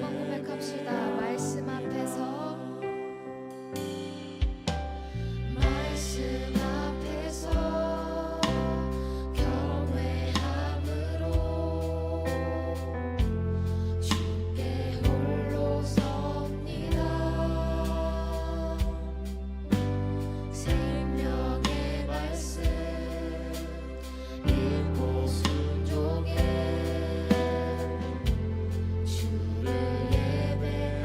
한번 고백합시다. 말씀 앞에서 말씀 앞에서 경외함으로 주께 홀로 섭니다. 생명의 말씀 읽고 순종해 주를 예배합니다.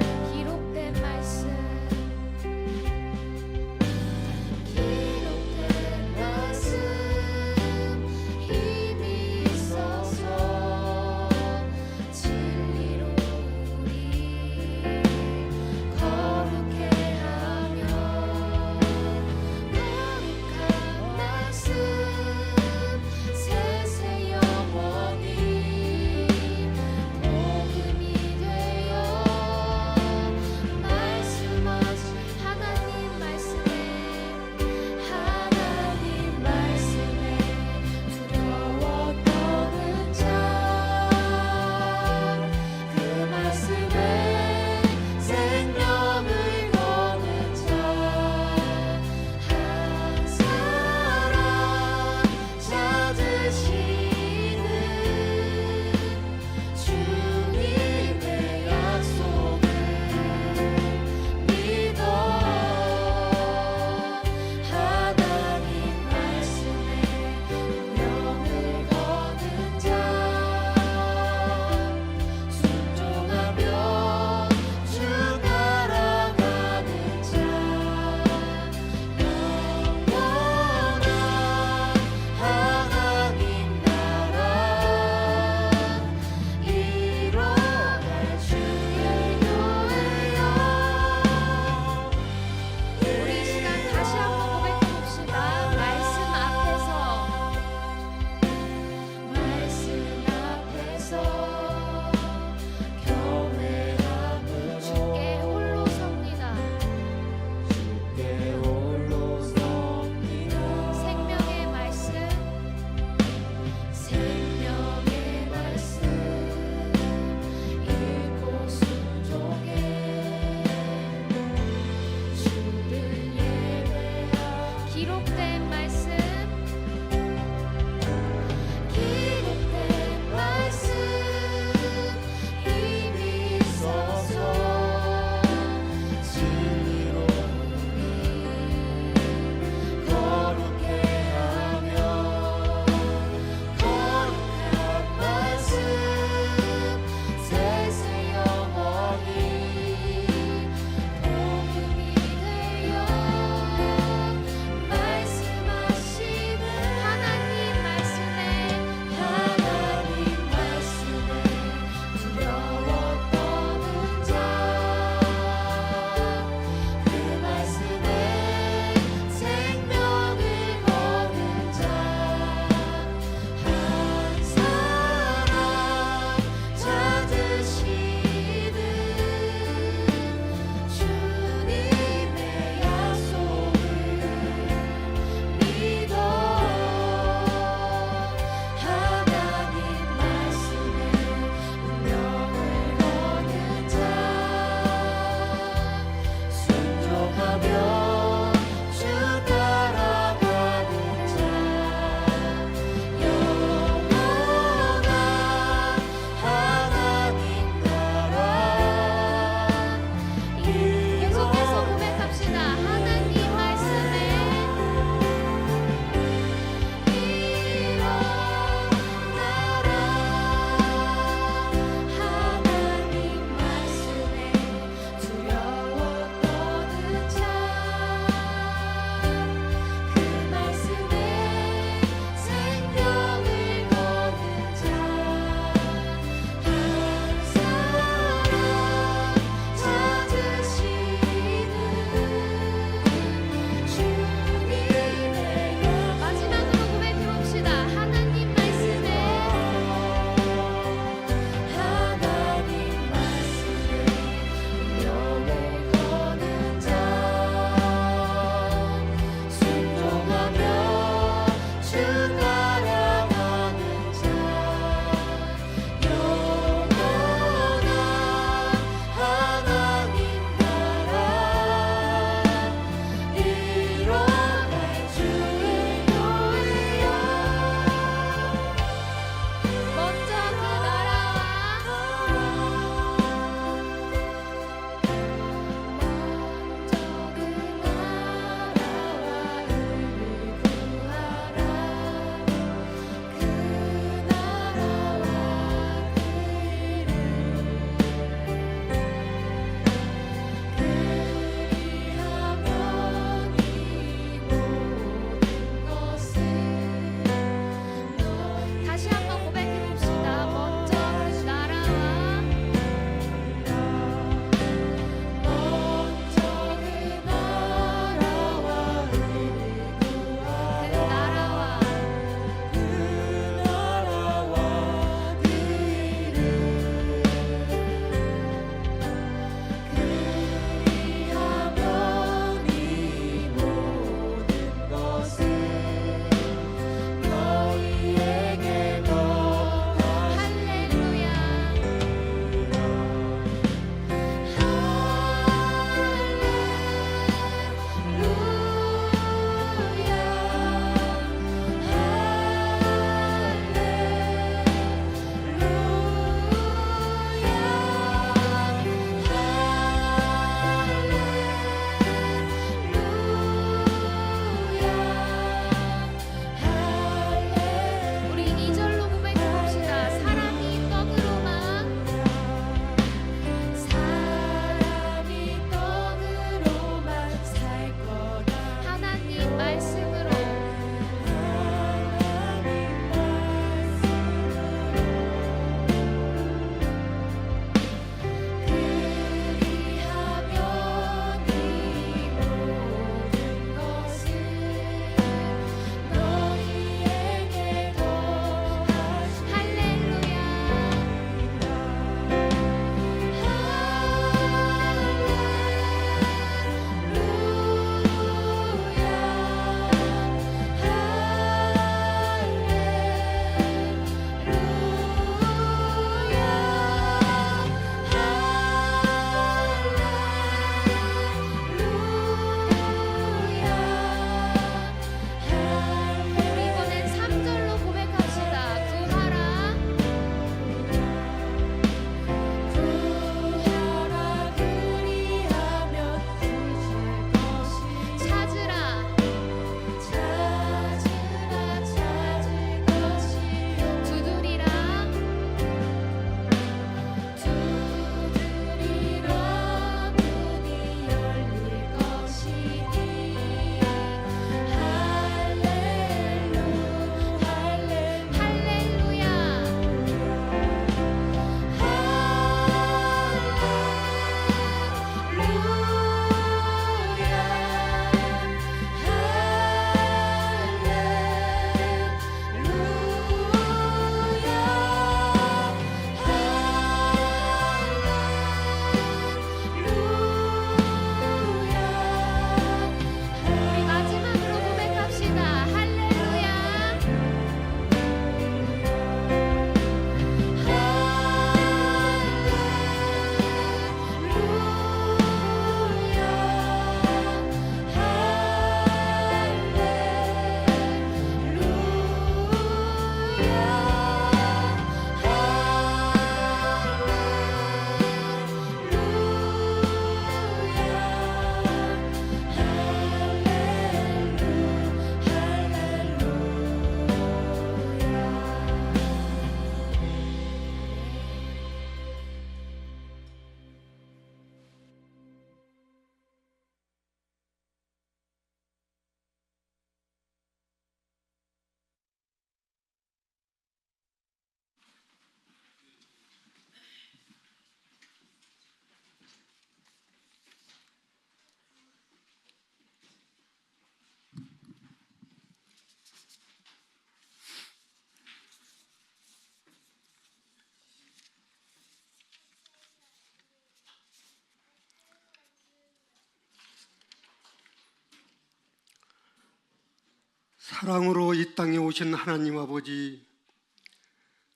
사랑으로 이 땅에 오신 하나님 아버지,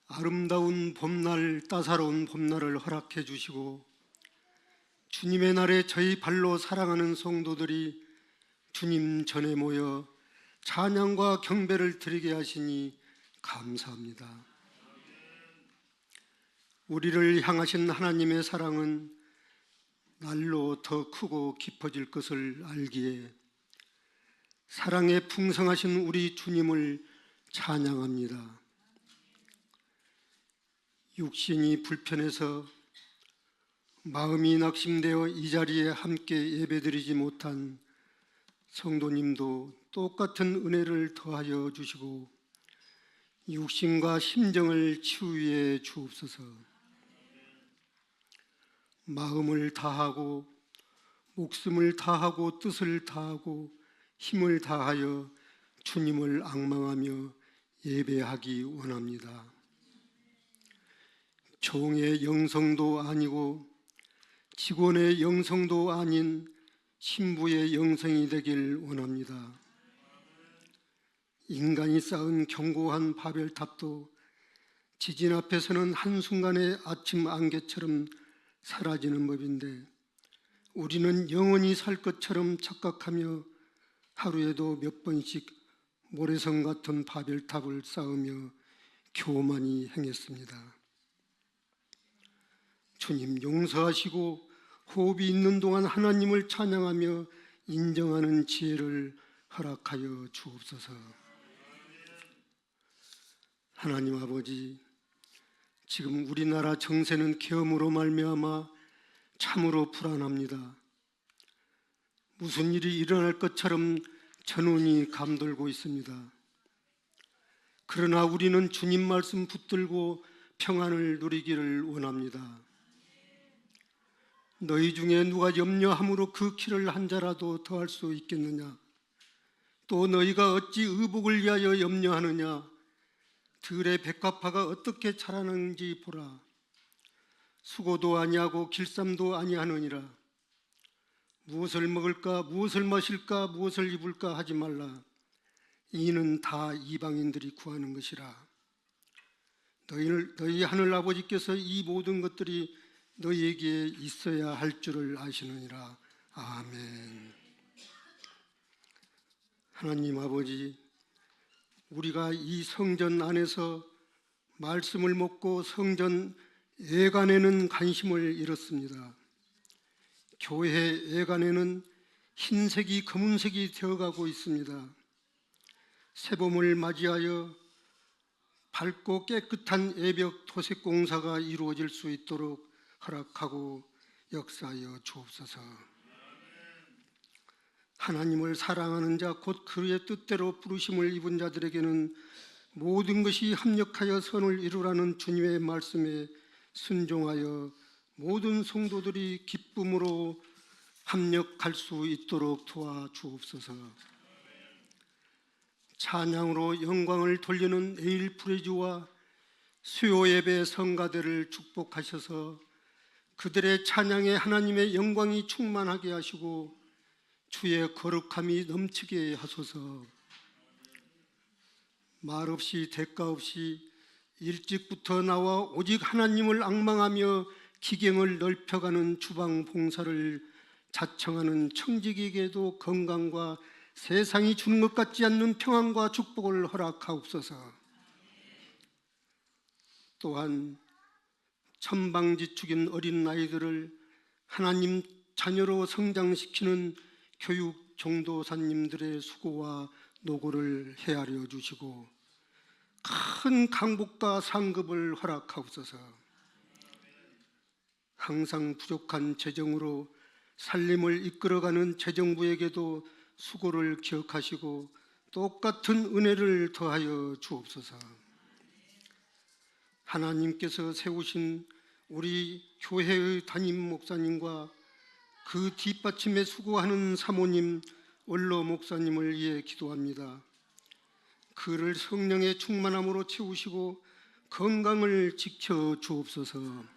아름다운 봄날, 따사로운 봄날을 허락해 주시고 주님의 날에 저희 발로 사랑하는 성도들이 주님 전에 모여 찬양과 경배를 드리게 하시니 감사합니다. 우리를 향하신 하나님의 사랑은 날로 더 크고 깊어질 것을 알기에 사랑에 풍성하신 우리 주님을 찬양합니다. 육신이 불편해서 마음이 낙심되어 이 자리에 함께 예배드리지 못한 성도님도 똑같은 은혜를 더하여 주시고 육신과 심정을 치유해 주옵소서. 마음을 다하고 목숨을 다하고 뜻을 다하고 힘을 다하여 주님을 앙망하며 예배하기 원합니다. 종의 영성도 아니고 직원의 영성도 아닌 신부의 영성이 되길 원합니다. 인간이 쌓은 견고한 바벨탑도 지진 앞에서는 한순간의 아침 안개처럼 사라지는 법인데 우리는 영원히 살 것처럼 착각하며 하루에도 몇 번씩 모래성 같은 바벨탑을 쌓으며 교만히 행했습니다. 주님 용서하시고 호흡이 있는 동안 하나님을 찬양하며 인정하는 지혜를 허락하여 주옵소서. 하나님 아버지, 지금 우리나라 정세는 계엄으로 말미암아 참으로 불안합니다. 무슨 일이 일어날 것처럼 전운이 감돌고 있습니다. 그러나 우리는 주님 말씀 붙들고 평안을 누리기를 원합니다. 너희 중에 누가 염려함으로 그 키를 한 자라도 더할 수 있겠느냐? 또 너희가 어찌 의복을 위하여 염려하느냐? 들의 백합화가 어떻게 자라는지 보라. 수고도 아니하고 길쌈도 아니하느니라. 무엇을 먹을까, 무엇을 마실까, 무엇을 입을까 하지 말라. 이는 다 이방인들이 구하는 것이라. 너희 하늘 아버지께서 이 모든 것들이 너희에게 있어야 할 줄을 아시느니라. 아멘. 하나님 아버지, 우리가 이 성전 안에서 말씀을 먹고 성전 예간에는 관심을 잃었습니다. 교회 예간에는 흰색이 검은색이 되어가고 있습니다. 새봄을 맞이하여 밝고 깨끗한 예벽 토색 공사가 이루어질 수 있도록 허락하고 역사하여 주옵소서. 하나님을 사랑하는 자 곧 그의 뜻대로 부르심을 입은 자들에게는 모든 것이 합력하여 선을 이루라는 주님의 말씀에 순종하여 모든 성도들이 기쁨으로 합력할 수 있도록 도와주옵소서. 찬양으로 영광을 돌리는 에일 프레즈와 수요 예배 성가대를 축복하셔서 그들의 찬양에 하나님의 영광이 충만하게 하시고 주의 거룩함이 넘치게 하소서. 말없이 대가 없이 일찍부터 나와 오직 하나님을 앙망하며 기경을 넓혀가는 주방 봉사를 자청하는 청직에게도 건강과 세상이 주는 것 같지 않는 평안과 축복을 허락하옵소서. 또한 천방지축인 어린 아이들을 하나님 자녀로 성장시키는 교육 종도사님들의 수고와 노고를 헤아려 주시고 큰 강복과 상급을 허락하옵소서. 항상 부족한 재정으로 살림을 이끌어가는 재정부에게도 수고를 기억하시고 똑같은 은혜를 더하여 주옵소서. 하나님께서 세우신 우리 교회의 담임 목사님과 그 뒷받침에 수고하는 사모님 원로 목사님을 위해 기도합니다. 그를 성령의 충만함으로 채우시고 건강을 지켜 주옵소서.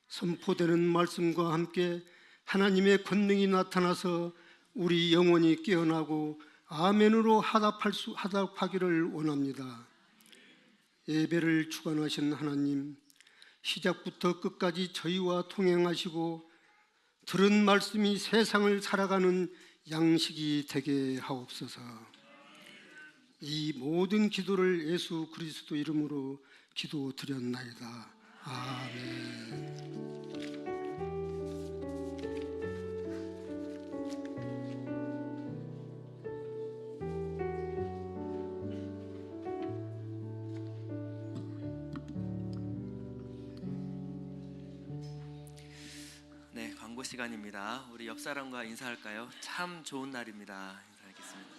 선포되는 말씀과 함께 하나님의 권능이 나타나서 우리 영혼이 깨어나고 아멘으로 화답하기를 원합니다. 예배를 주관하신 하나님, 시작부터 끝까지 저희와 동행하시고 들은 말씀이 세상을 살아가는 양식이 되게 하옵소서. 이 모든 기도를 예수 그리스도 이름으로 기도드렸나이다. 아멘. 네, 광고 시간입니다. 우리 옆 사람과 인사할까요? 참 좋은 날입니다. 인사하겠습니다.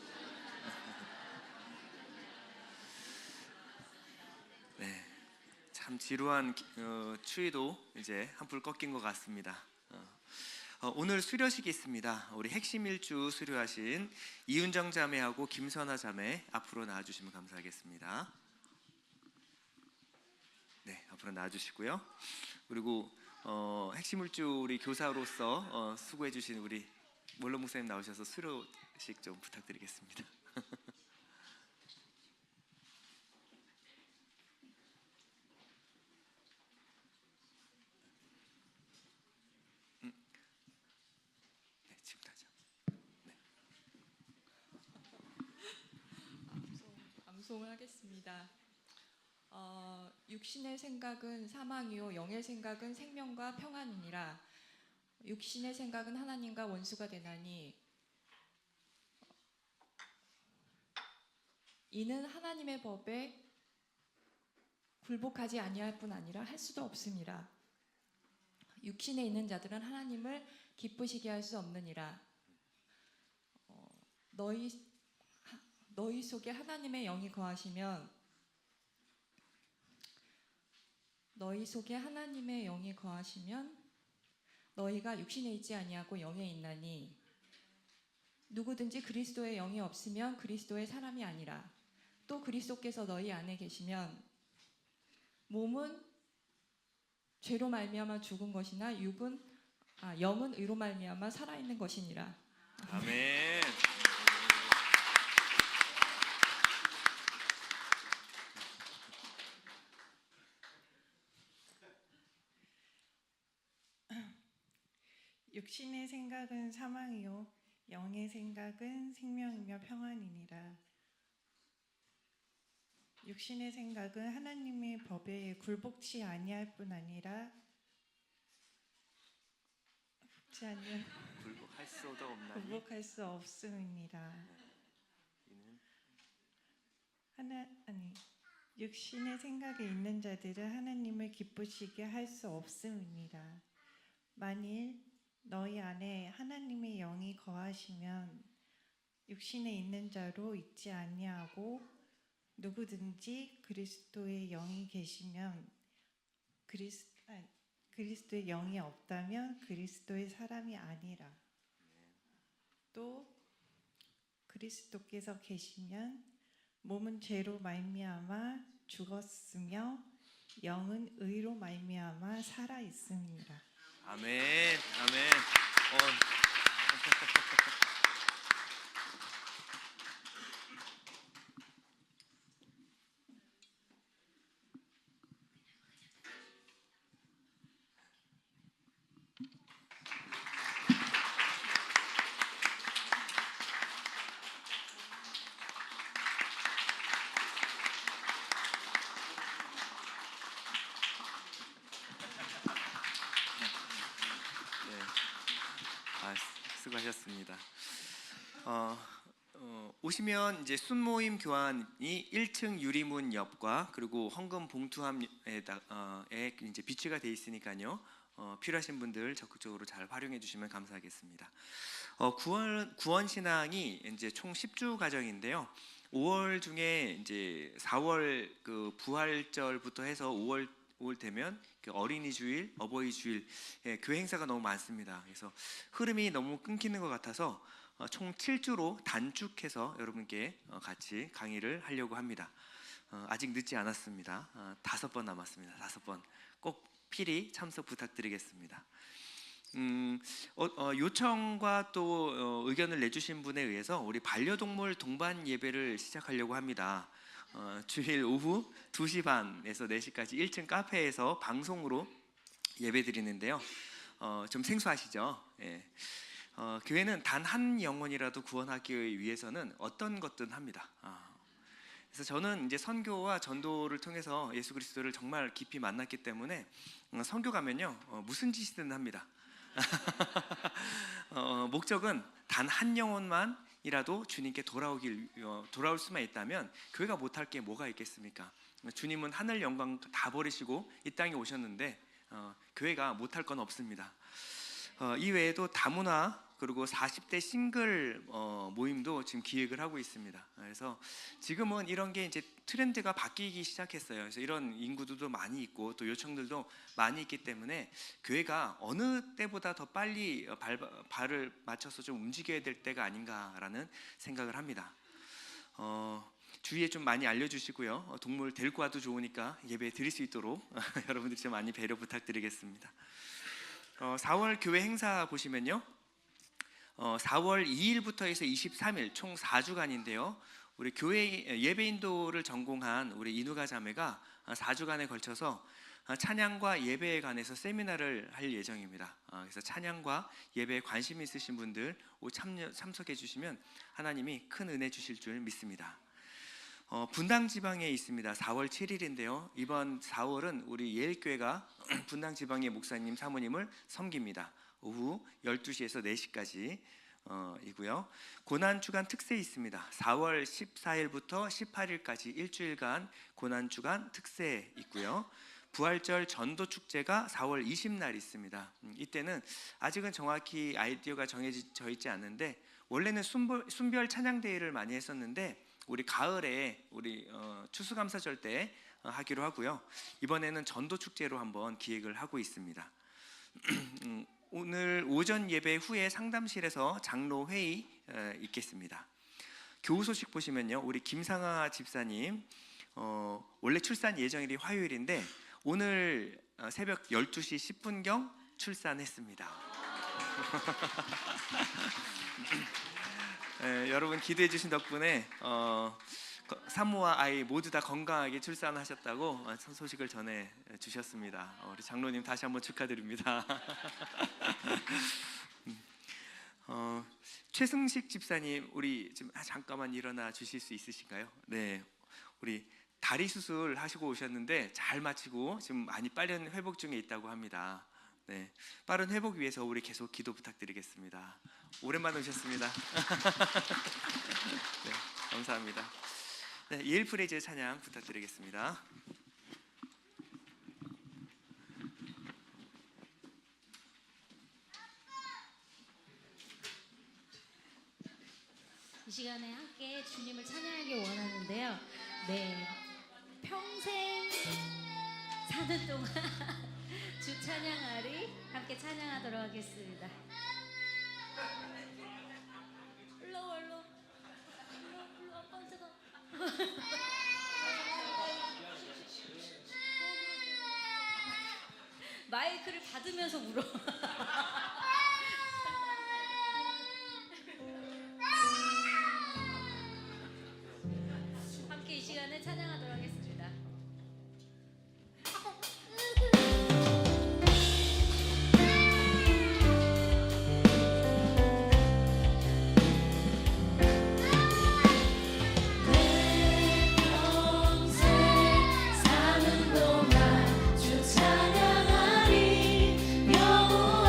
네, 참 지루한 추위도 이제 한풀 꺾인 것 같습니다. 오늘 수료식이 있습니다. 우리 핵심 일주 수료하신 이윤정 자매하고 김선아 자매 앞으로 나와주시면 감사하겠습니다. 네, 앞으로 나와주시고요. 그리고 핵심 일주 우리 교사로서 수고해주신 우리 몰로 목사님 나오셔서 수료식 좀 부탁드리겠습니다. 네, 지금 다죠. 네. 암송을 하겠습니다. 육신의 생각은 사망이요 영의 생각은 생명과 평안이니라. 육신의 생각은 하나님과 원수가 되나니 이는 하나님의 법에 굴복하지 아니할 뿐 아니라 할 수도 없음이라. 육신에 있는 자들은 하나님을 기쁘시게 할 수 없느니라. 너희 속에 하나님의 영이 거하시면 너희가 육신에 있지 아니하고 영에 있나니 누구든지 그리스도의 영이 없으면 그리스도의 사람이 아니라. 또 그리스도께서 너희 안에 계시면 몸은 죄로 말미암아 죽은 것이나 영은 의로 말미암아 살아있는 것이니라. 아멘. 육신의 생각은 사망이요 영의 생각은 생명이며 평안이니라. 육신의 생각은 하나님의 법에 굴복치 아니할 뿐 아니라 굴복할 수 없음이니라. 육신의 생각에 있는 자들은 하나님을 기쁘시게 할 수 없음이니라. 만일 너희 안에 하나님의 영이 거하시면 육신에 있는 자로 있지 아니하고 누구든지 그리스도의 영이 계시면 그리스도의 영이 없다면 그리스도의 사람이 아니라. 또 그리스도께서 계시면 몸은 죄로 말미암아 죽었으며 영은 의로 말미암아 살아 있습니다. 아멘. 아멘. 수고하셨습니다. 오시면 이제 순모임 교환이 1층 유리문 옆과 그리고 헌금 봉투함에 이제 비치가 돼 있으니까요. 필요하신 분들 적극적으로 잘 활용해 주시면 감사하겠습니다. 구원 신앙이 이제 총 10주 과정인데요. 5월 중에 이제 4월 그 부활절부터 해서 5월 되면 어린이 주일, 어버이 주일 교회 행사가 너무 많습니다. 그래서 흐름이 너무 끊기는 것 같아서 총 7주로 단축해서 여러분께 같이 강의를 하려고 합니다. 아직 늦지 않았습니다. 5번 남았습니다. 5번 꼭 필히 참석 부탁드리겠습니다. 요청과 또 의견을 내주신 분에 의해서 우리 반려동물 동반 예배를 시작하려고 합니다. 주일 오후 2시 반에서 4시까지 1층 카페에서 방송으로 예배 드리는데요. 좀 생소하시죠? 예. 교회는 단 한 영혼이라도 구원하기 위해서는 어떤 것든 합니다. 그래서 저는 이제 선교와 전도를 통해서 예수 그리스도를 정말 깊이 만났기 때문에 선교 가면요 무슨 짓이든 합니다. 목적은 단 한 영혼만이라도 주님께 돌아올 수만 있다면 교회가 못할 게 뭐가 있겠습니까? 주님은 하늘 영광 다 버리시고 이 땅에 오셨는데 교회가 못할 건 없습니다. 이 외에도 다문화 그리고 40대 싱글 모임도 지금 기획을 하고 있습니다. 그래서 지금은 이런 게 이제 트렌드가 바뀌기 시작했어요. 그래서 이런 인구들도 많이 있고 또 요청들도 많이 있기 때문에 교회가 어느 때보다 더 빨리 발을 맞춰서 좀 움직여야 될 때가 아닌가라는 생각을 합니다. 주위에 좀 많이 알려주시고요. 동물 데리고 와도 좋으니까 예배 드릴 수 있도록 여러분들이 좀 많이 배려 부탁드리겠습니다. 4월 교회 행사 보시면요. 4월 2일부터 해서 23일 총 4주간인데요. 우리 교회 예배 인도를 전공한 우리 이누가 자매가 4주간에 걸쳐서 찬양과 예배에 관해서 세미나를 할 예정입니다. 그래서 찬양과 예배에 관심 있으신 분들 참석해 주시면 하나님이 큰 은혜 주실 줄 믿습니다. 분당 지방에 있습니다. 4월 7일인데요. 이번 4월은 우리 예일교회가 분당 지방의 목사님 사모님을 섬깁니다. 오후 12시에서 4시까지 이고요. 고난주간 특세 있습니다. 4월 14일부터 18일까지 일주일간 고난주간 특세 있고요. 부활절 전도축제가 4월 20날 있습니다. 이때는 아직은 정확히 아이디어가 정해져 있지 않는데 원래는 순별 찬양대회를 많이 했었는데 우리 가을에 우리 추수감사절 때 하기로 하고요. 이번에는 전도축제로 한번 기획을 하고 있습니다. 오늘 오전 예배 후에 상담실에서 장로 회의 있겠습니다. 교우 소식 보시면요, 우리 김상아 집사님 원래 출산 예정일이 화요일인데 오늘 새벽 12시 10분경 출산했습니다. 여러분 기도해 주신 덕분에 산모와 아이 모두 다 건강하게 출산하셨다고 소식을 전해 주셨습니다. 우리 장로님 다시 한번 축하드립니다. 최승식 집사님, 우리 좀 잠깐만 일어나 주실 수 있으신가요? 네, 우리 다리 수술 하시고 오셨는데 잘 마치고 지금 많이 빠른 회복 중에 있다고 합니다. 네, 빠른 회복 위해서 우리 계속 기도 부탁드리겠습니다. 오랜만에 오셨습니다. 네, 감사합니다. 네, 예일 프레이즈의 찬양 부탁드리겠습니다. 이 시간에 함께 주님을 찬양하기 원하는데요. 네, 평생 사는 동안 주 찬양하리 함께 찬양하도록 하겠습니다. 올라 깜짝아. 마이크를 받으면서 울어. 함께 이 시간에 찬양하도록 하겠습니다. 사는 동안 주 찬양하리 여호와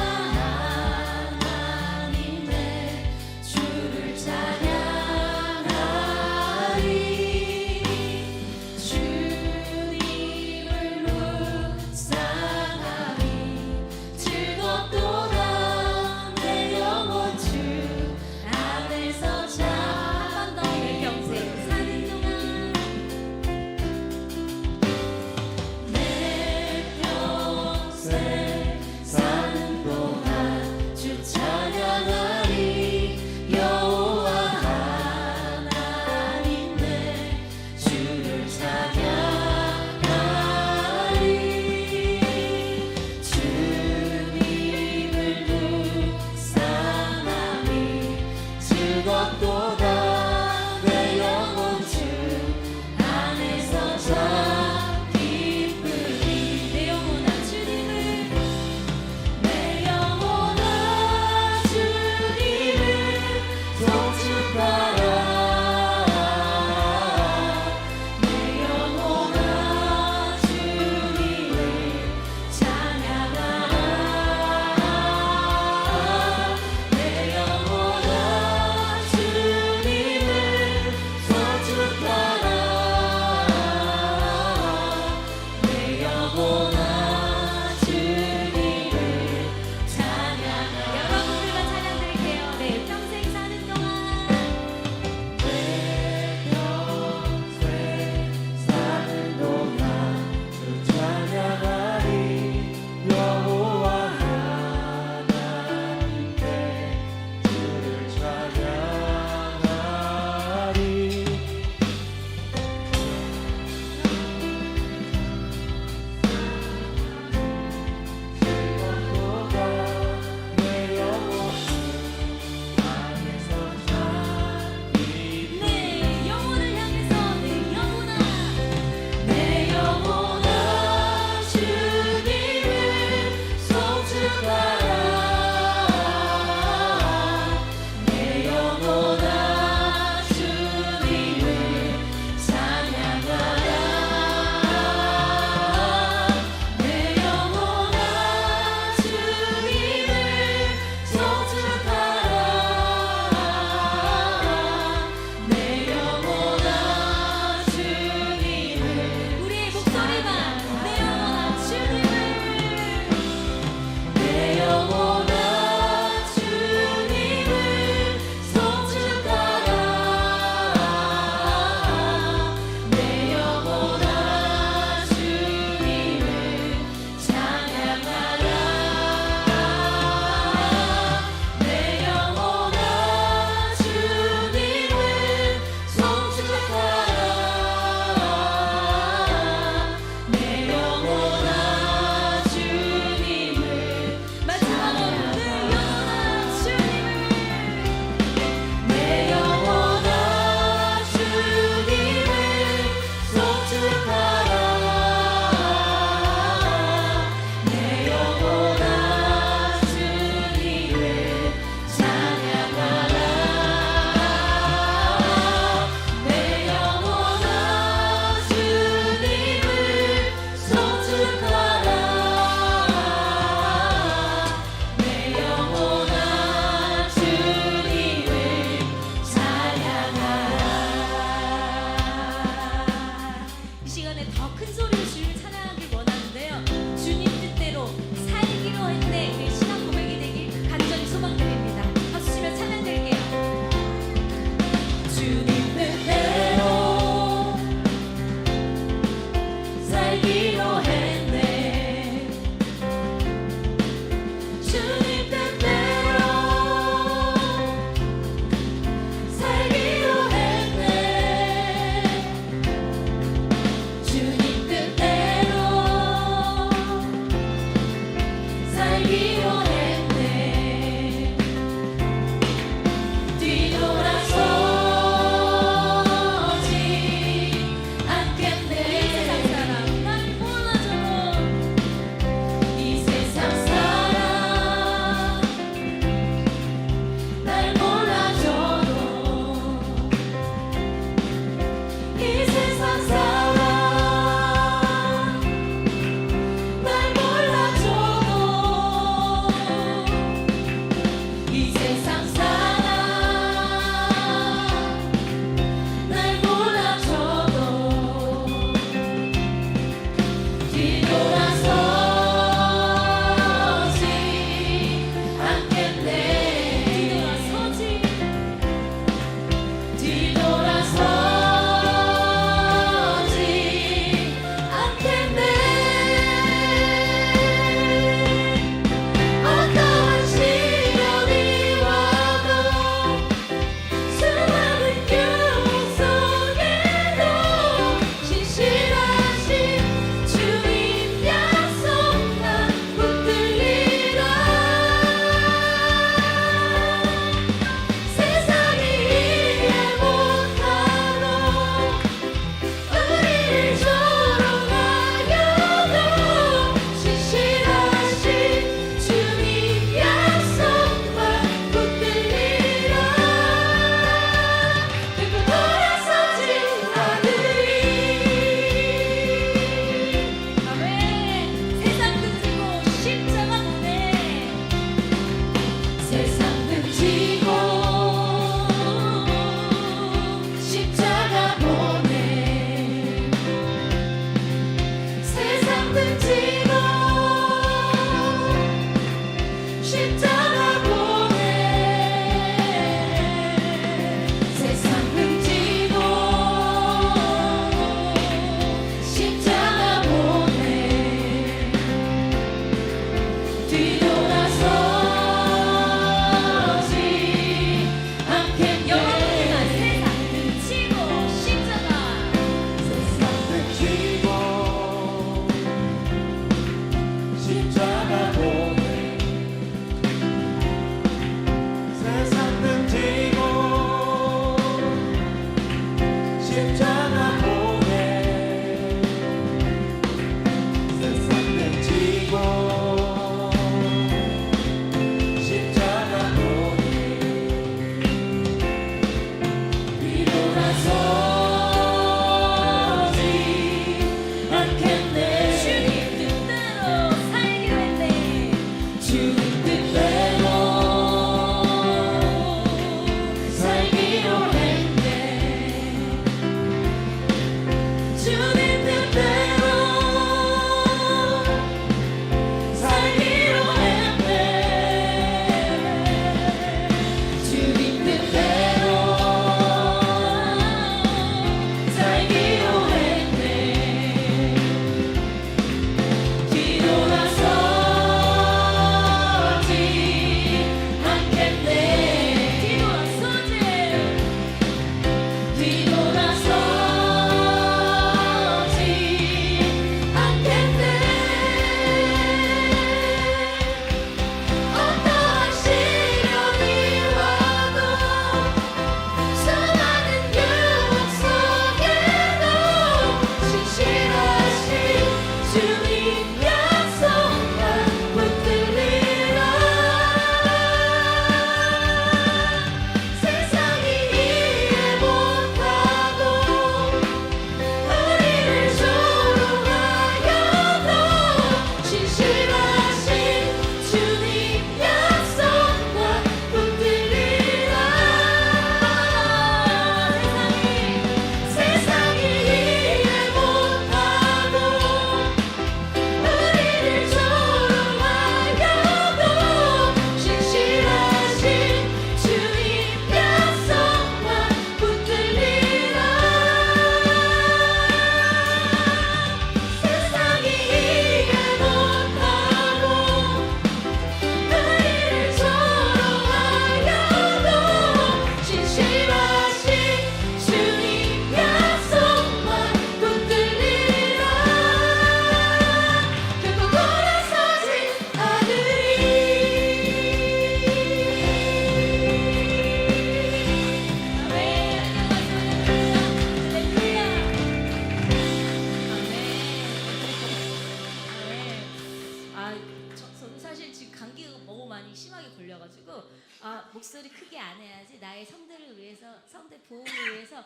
위해서 성대 보호를 위해서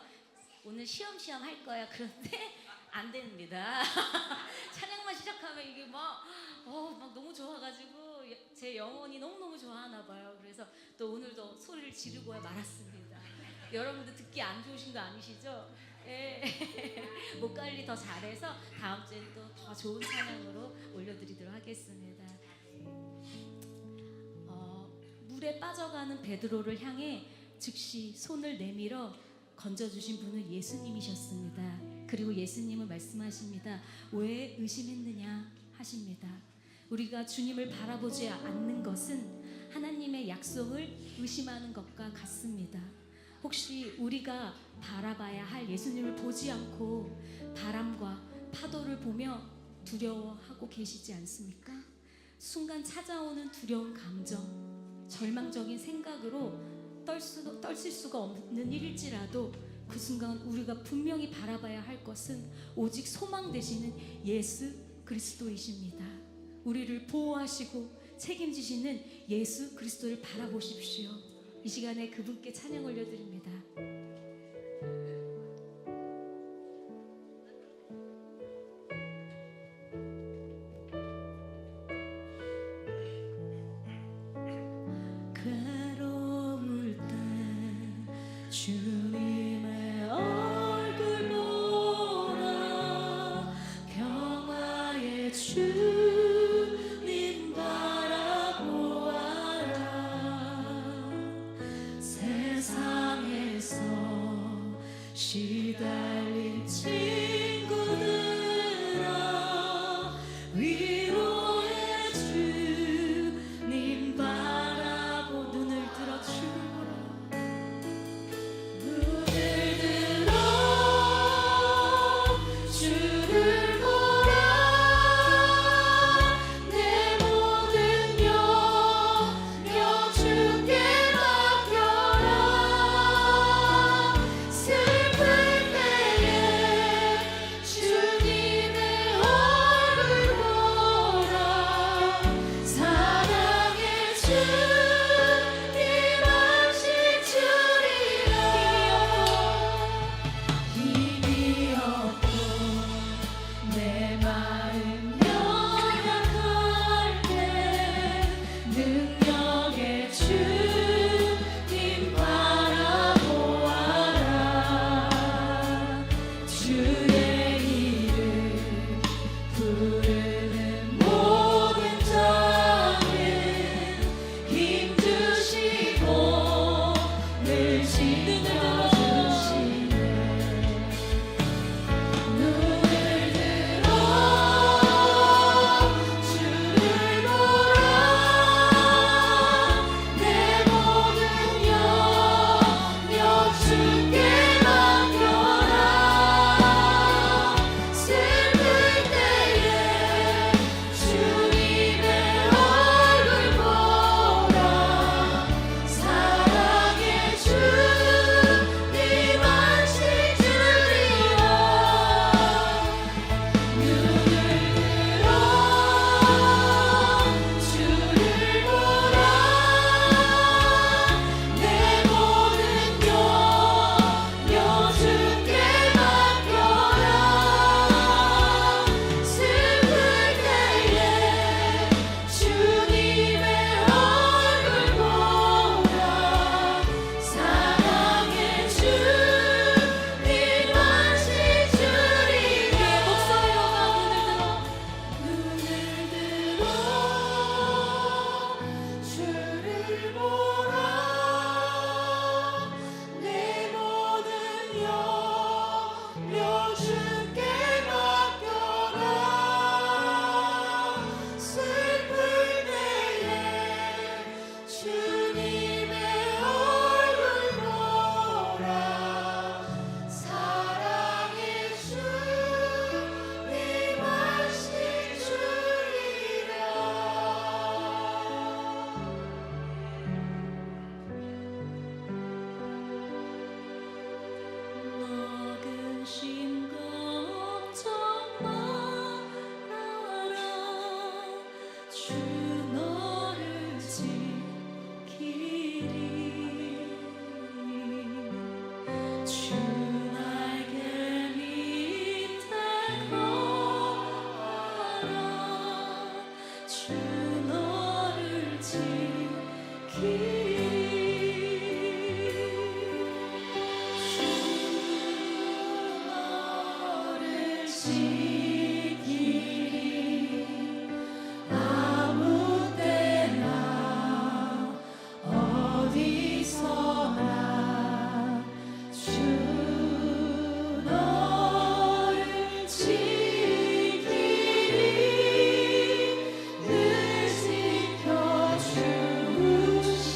오늘 시험시험 할 거야. 그런데 안 됩니다. 찬양만 시작하면 이게 막 너무 좋아가지고 제 영혼이 너무너무 좋아하나 봐요. 그래서 또 오늘도 소리를 지르고 말았습니다. 여러분들 듣기 안 좋으신 거 아니시죠? 예. 목 관리 더 잘해서 다음 주에 또 더 좋은 찬양으로 올려드리도록 하겠습니다. 물에 빠져가는 베드로를 향해 즉시 손을 내밀어 건져주신 분은 예수님이셨습니다. 그리고 예수님은 말씀하십니다. 왜 의심했느냐 하십니다. 우리가 주님을 바라보지 않는 것은 하나님의 약속을 의심하는 것과 같습니다. 혹시 우리가 바라봐야 할 예수님을 보지 않고 바람과 파도를 보며 두려워하고 계시지 않습니까? 순간 찾아오는 두려운 감정, 절망적인 생각으로 떨칠 수가 없는 일일지라도 그 순간 우리가 분명히 바라봐야 할 것은 오직 소망 되시는 예수 그리스도이십니다. 우리를 보호하시고 책임지시는 예수 그리스도를 바라보십시오. 이 시간에 그분께 찬양 올려드립니다. 괴로울 때 주님의 얼굴 보라 평화의 주님 바라보아라 세상에서 시달린 친구들아 위로의 주님 바라보 눈을 들어 주라 눈을 들어 주를 보라 내 모든 영역 주께 맡겨라 슬플 때에 주 날개 밑에 걸어라 주 너를 지키리 주 너를 지키리 아무 때나 어디서나 주 너를 지키리 늘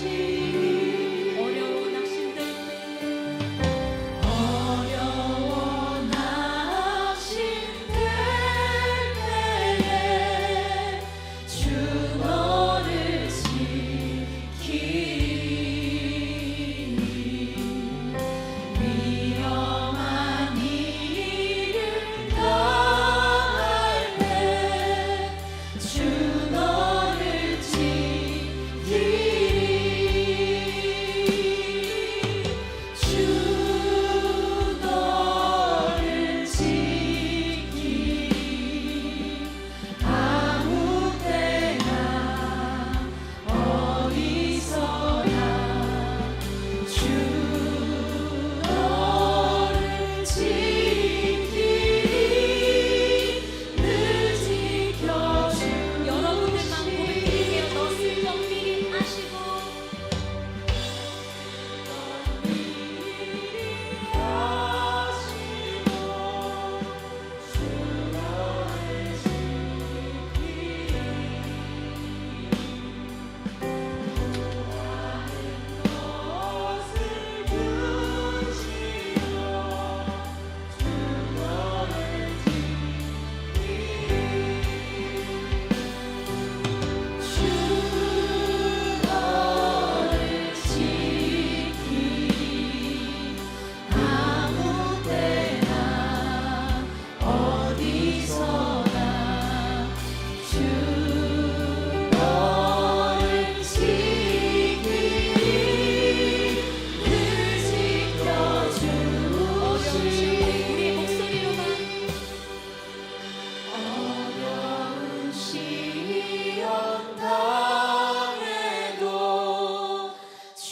지켜주시리 어려운 낚싯대 어려워 낚싯될 때에 주 너를 지키리 위험한 일을 당할 때 주 너를 지키리 주 너를 지키리 아무 때나 어디서나 주 너를 지키리 늘 지켜주시리 여러분들만 고백드릴게요. 너 슬픔 미리 아시고 주 너를 지키리 아무 때나 어디서나 주 너를 지키리 늘 지켜주시리 우리 목소리로만 어려운 시험 당해도 주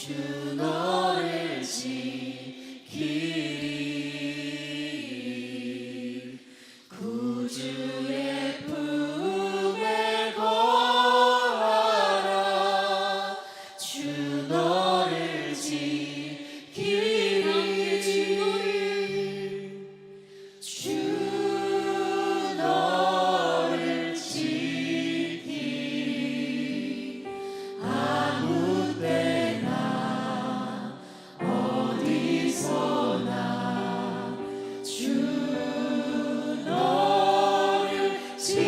너를 지키리 구주의 품에 거하라 주 너를 지키리 주 너를 지키리 아무 때나 어디서나 주 너를 지키리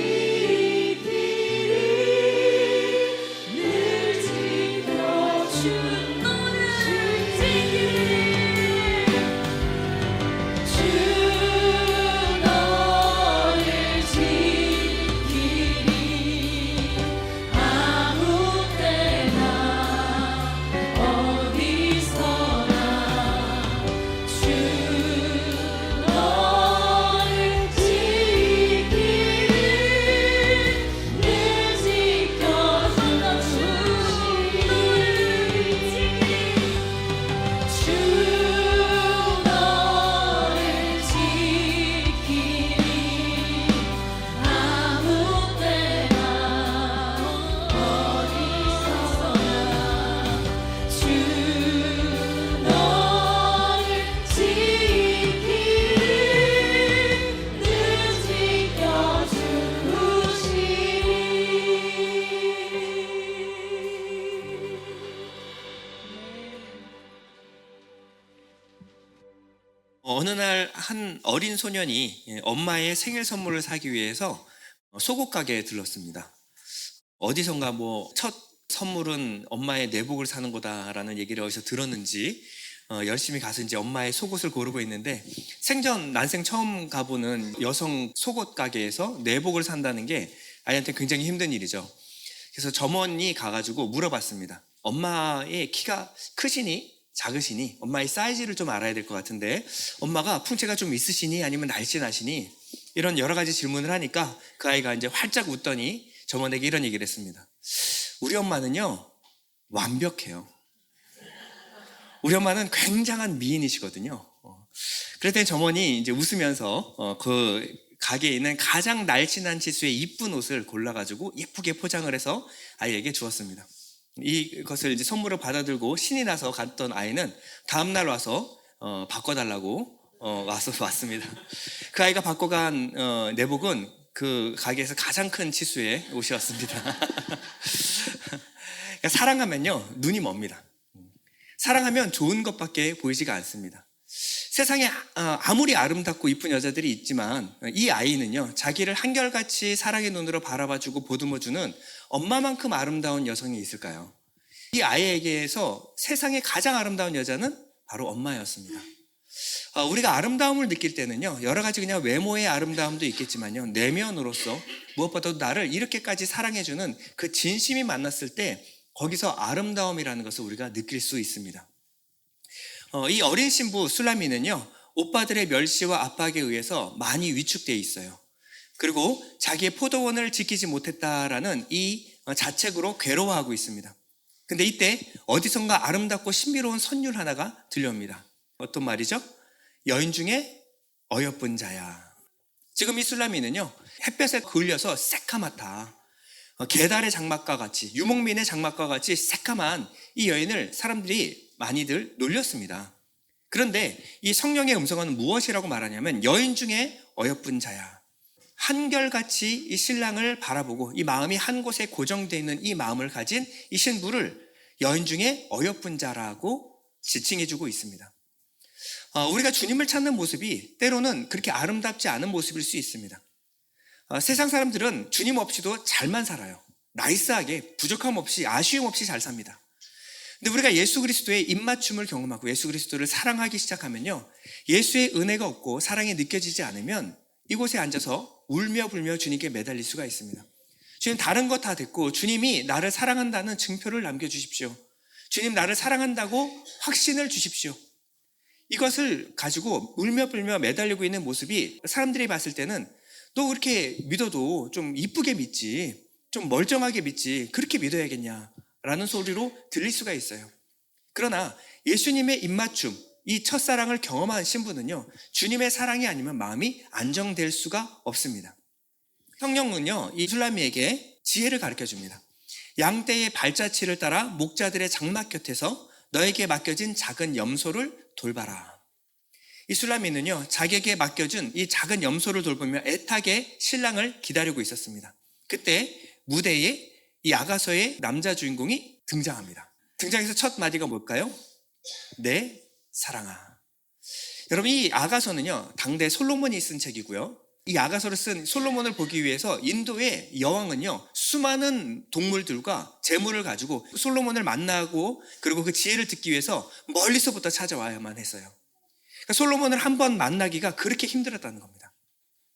늘 지켜주시리 주 너를 지키리 아무 때나 어디서나 주 너를 지키리 늘 지켜주시리 주 너를 지키리 아무 때나 어디서나 주 너를 지키리 늘 지켜주시리 어느 날 한 어린 소년이 엄마의 생일 선물을 사기 위해서 속옷 가게에 들렀습니다. 어디선가 첫 선물은 엄마의 내복을 사는 거다라는 얘기를 어디서 들었는지 열심히 가서 이제 엄마의 속옷을 고르고 있는데 생전 난생 처음 가보는 여성 속옷 가게에서 내복을 산다는 게 아이한테 굉장히 힘든 일이죠. 그래서 점원이 가가지고 물어봤습니다. 엄마의 키가 크시니? 작으시니 엄마의 사이즈를 좀 알아야 될 것 같은데 엄마가 풍채가 좀 있으시니 아니면 날씬하시니 이런 여러 가지 질문을 하니까 그 아이가 이제 활짝 웃더니 점원에게 이런 얘기를 했습니다. 우리 엄마는요 완벽해요. 우리 엄마는 굉장한 미인이시거든요. 그랬더니 점원이 이제 웃으면서 그 가게에 있는 가장 날씬한 치수의 이쁜 옷을 골라가지고 예쁘게 포장을 해서 아이에게 주었습니다. 이것을 이제 선물을 받아들고 신이 나서 갔던 아이는 다음날 와서 바꿔달라고 왔습니다. 그 아이가 바꿔간 내복은 그 가게에서 가장 큰 치수의 옷이었습니다. 그러니까 사랑하면요 눈이 멉니다. 사랑하면 좋은 것밖에 보이지가 않습니다. 세상에 아무리 아름답고 이쁜 여자들이 있지만 이 아이는요 자기를 한결같이 사랑의 눈으로 바라봐주고 보듬어주는 엄마만큼 아름다운 여성이 있을까요? 이 아이에게서 세상에 가장 아름다운 여자는 바로 엄마였습니다. 우리가 아름다움을 느낄 때는요 여러 가지 그냥 외모의 아름다움도 있겠지만요 내면으로서 무엇보다도 나를 이렇게까지 사랑해주는 그 진심이 만났을 때 거기서 아름다움이라는 것을 우리가 느낄 수 있습니다. 이 어린 신부 술라미는요 오빠들의 멸시와 압박에 의해서 많이 위축되어 있어요. 그리고 자기의 포도원을 지키지 못했다라는 이 자책으로 괴로워하고 있습니다. 근데 이때 어디선가 아름답고 신비로운 선율 하나가 들려옵니다. 어떤 말이죠? 여인 중에 어여쁜 자야. 지금 이 술라미는요 햇볕에 그을려서 새카맣다. 게달의 장막과 같이 유목민의 장막과 같이 새카만 이 여인을 사람들이 많이들 놀렸습니다. 그런데 이 성령의 음성은 무엇이라고 말하냐면 여인 중에 어여쁜 자야. 한결같이 이 신랑을 바라보고 이 마음이 한 곳에 고정되어 있는 이 마음을 가진 이 신부를 여인 중에 어여쁜 자라고 지칭해주고 있습니다. 우리가 주님을 찾는 모습이 때로는 그렇게 아름답지 않은 모습일 수 있습니다. 세상 사람들은 주님 없이도 잘만 살아요. 나이스하게 부족함 없이 아쉬움 없이 잘 삽니다. 근데 우리가 예수 그리스도의 입맞춤을 경험하고 예수 그리스도를 사랑하기 시작하면요 예수의 은혜가 없고 사랑이 느껴지지 않으면 이곳에 앉아서 울며 불며 주님께 매달릴 수가 있습니다. 주님 다른 거 다 됐고 주님이 나를 사랑한다는 증표를 남겨주십시오. 주님 나를 사랑한다고 확신을 주십시오. 이것을 가지고 울며 불며 매달리고 있는 모습이 사람들이 봤을 때는 너 그렇게 믿어도 좀 이쁘게 믿지, 좀 멀쩡하게 믿지, 그렇게 믿어야겠냐 라는 소리로 들릴 수가 있어요. 그러나 예수님의 입맞춤, 이 첫사랑을 경험한 신부는요 주님의 사랑이 아니면 마음이 안정될 수가 없습니다. 성령은요 이 술라미에게 지혜를 가르쳐 줍니다. 양떼의 발자취를 따라 목자들의 장막 곁에서 너에게 맡겨진 작은 염소를 돌봐라. 이 술라미는요 자기에게 맡겨준 이 작은 염소를 돌보며 애타게 신랑을 기다리고 있었습니다. 그때 무대에 이 아가서의 남자 주인공이 등장합니다. 등장해서 첫 마디가 뭘까요? 내 사랑아. 여러분 이 아가서는요 당대 솔로몬이 쓴 책이고요. 이 아가서를 쓴 솔로몬을 보기 위해서 인도의 여왕은요 수많은 동물들과 재물을 가지고 솔로몬을 만나고 그리고 그 지혜를 듣기 위해서 멀리서부터 찾아와야만 했어요. 그러니까 솔로몬을 한번 만나기가 그렇게 힘들었다는 겁니다.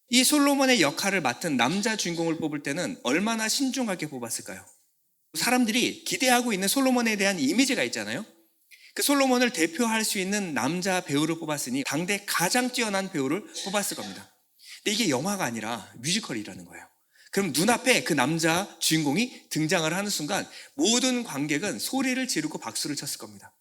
이 솔로몬의 역할을 맡은 남자 주인공을 뽑을 때는 얼마나 신중하게 뽑았을까요? 사람들이 기대하고 있는 솔로몬에 대한 이미지가 있잖아요. 그 솔로몬을 대표할 수 있는 남자 배우를 뽑았으니 당대 가장 뛰어난 배우를 뽑았을 겁니다. 근데 이게 영화가 아니라 뮤지컬이라는 거예요. 그럼 눈앞에 그 남자 주인공이 등장을 하는 순간 모든 관객은 소리를 지르고 박수를 쳤을 겁니다.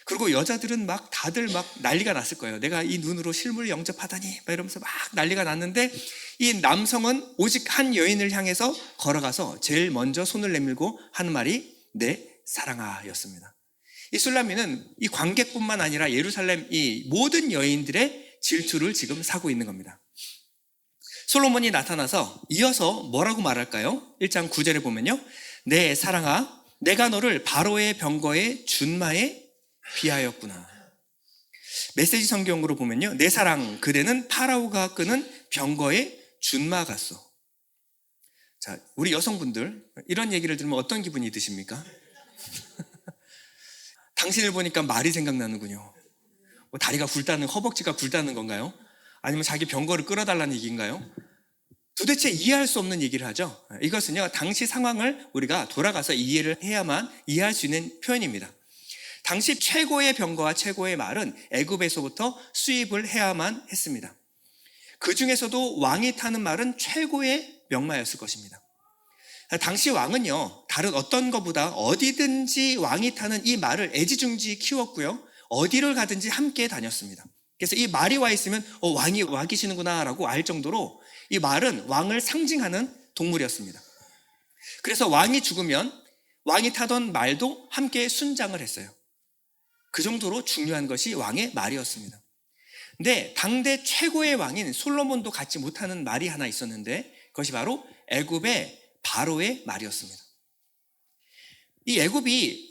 그리고 여자들은 다들 난리가 났을 거예요. 내가 이 눈으로 실물을 영접하다니 막 이러면서 막 난리가 났는데 이 남성은 오직 한 여인을 향해서 걸어가서 제일 먼저 손을 내밀고 하는 말이 내 사랑아였습니다. 이 술라미는 이 관객뿐만 아니라 예루살렘 이 모든 여인들의 질투를 지금 사고 있는 겁니다. 솔로몬이 나타나서 이어서 뭐라고 말할까요? 1장 9절에 보면요. 내 사랑아, 내가 너를 바로의 병거의 준마에 비하였구나. 메시지 성경으로 보면요. 내 사랑, 그대는 파라오가 끄는 병거의 준마 같소. 자, 우리 여성분들 이런 얘기를 들으면 어떤 기분이 드십니까? 당신을 보니까 말이 생각나는군요. 뭐 다리가 굵다는, 허벅지가 굵다는 건가요? 아니면 자기 병거를 끌어달라는 얘기인가요? 도대체 이해할 수 없는 얘기를 하죠. 이것은요 당시 상황을 우리가 돌아가서 이해를 해야만 이해할 수 있는 표현입니다. 당시 최고의 병거와 최고의 말은 애굽에서부터 수입을 해야만 했습니다. 그 중에서도 왕이 타는 말은 최고의 명마였을 것입니다. 당시 왕은요, 다른 어떤 것보다 어디든지 왕이 타는 이 말을 애지중지 키웠고요, 어디를 가든지 함께 다녔습니다. 그래서 이 말이 와 있으면 왕이 와 계시는구나 라고 알 정도로 이 말은 왕을 상징하는 동물이었습니다. 그래서 왕이 죽으면 왕이 타던 말도 함께 순장을 했어요. 그 정도로 중요한 것이 왕의 말이었습니다. 근데 당대 최고의 왕인 솔로몬도 갖지 못하는 말이 하나 있었는데 그것이 바로 애굽의 바로의 말이었습니다. 이 애굽이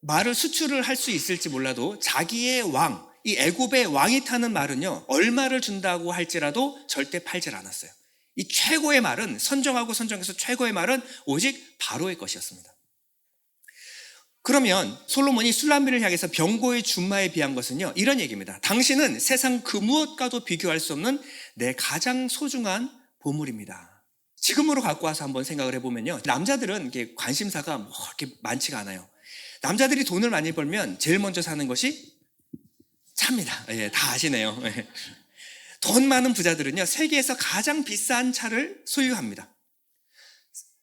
말을 수출을 할 수 있을지 몰라도 자기의 왕, 이 애굽의 왕이 타는 말은요, 얼마를 준다고 할지라도 절대 팔질 않았어요. 이 최고의 말은, 선정하고 선정해서 최고의 말은 오직 바로의 것이었습니다. 그러면 솔로몬이 술람미를 향해서 병고의 준마에 비한 것은요, 이런 얘기입니다. 당신은 세상 그 무엇과도 비교할 수 없는 내 가장 소중한 보물입니다. 지금으로 갖고 와서 한번 생각을 해보면요, 남자들은 이게 관심사가 뭐 이렇게 많지가 않아요. 남자들이 돈을 많이 벌면 제일 먼저 사는 것이 차입니다. 예, 다 아시네요. 예. 돈 많은 부자들은요, 세계에서 가장 비싼 차를 소유합니다.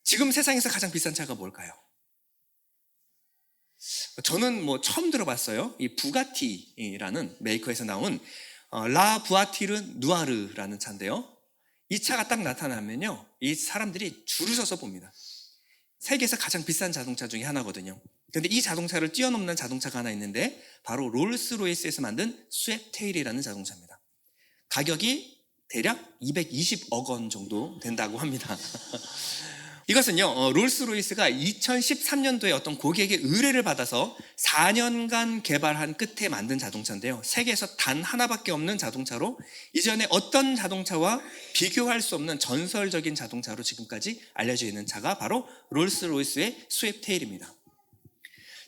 지금 세상에서 가장 비싼 차가 뭘까요? 저는 뭐 처음 들어봤어요. 이 부가티라는 메이커에서 나온 라 부아티르 누아르라는 차인데요, 이 차가 딱 나타나면요, 이 사람들이 줄을 서서 봅니다. 세계에서 가장 비싼 자동차 중에 하나거든요. 그런데 이 자동차를 뛰어넘는 자동차가 하나 있는데 바로 롤스로이스에서 만든 스왑테일이라는 자동차입니다. 가격이 대략 220억 원 정도 된다고 합니다. 이것은요, 롤스로이스가 2013년도에 어떤 고객의 의뢰를 받아서 4년간 개발한 끝에 만든 자동차인데요, 세계에서 단 하나밖에 없는 자동차로 이전에 어떤 자동차와 비교할 수 없는 전설적인 자동차로 지금까지 알려져 있는 차가 바로 롤스로이스의 스왑테일입니다.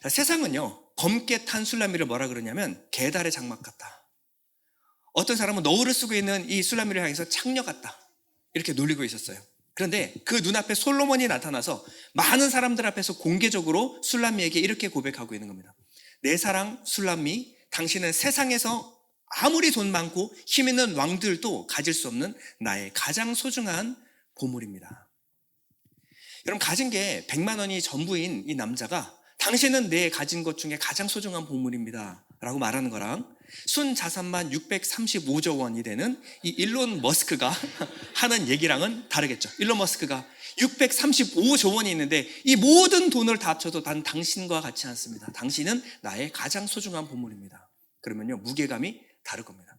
세상은요, 검게 탄 술람미를 뭐라 그러냐면 개달의 장막 같다, 어떤 사람은 너울을 쓰고 있는 이 술람미를 향해서 창녀 같다, 이렇게 놀리고 있었어요. 그런데 그 눈앞에 솔로몬이 나타나서 많은 사람들 앞에서 공개적으로 술람미에게 이렇게 고백하고 있는 겁니다. 내 사랑 술람미, 당신은 세상에서 아무리 돈 많고 힘 있는 왕들도 가질 수 없는 나의 가장 소중한 보물입니다. 여러분, 가진 게 100만 원이 전부인 이 남자가 당신은 내 가진 것 중에 가장 소중한 보물입니다 라고 말하는 거랑 순 자산만 635조 원이 되는 이 일론 머스크가 하는 얘기랑은 다르겠죠. 일론 머스크가 635조 원이 있는데 이 모든 돈을 다 합쳐도 단 당신과 같지 않습니다. 당신은 나의 가장 소중한 보물입니다. 그러면요, 무게감이 다를 겁니다.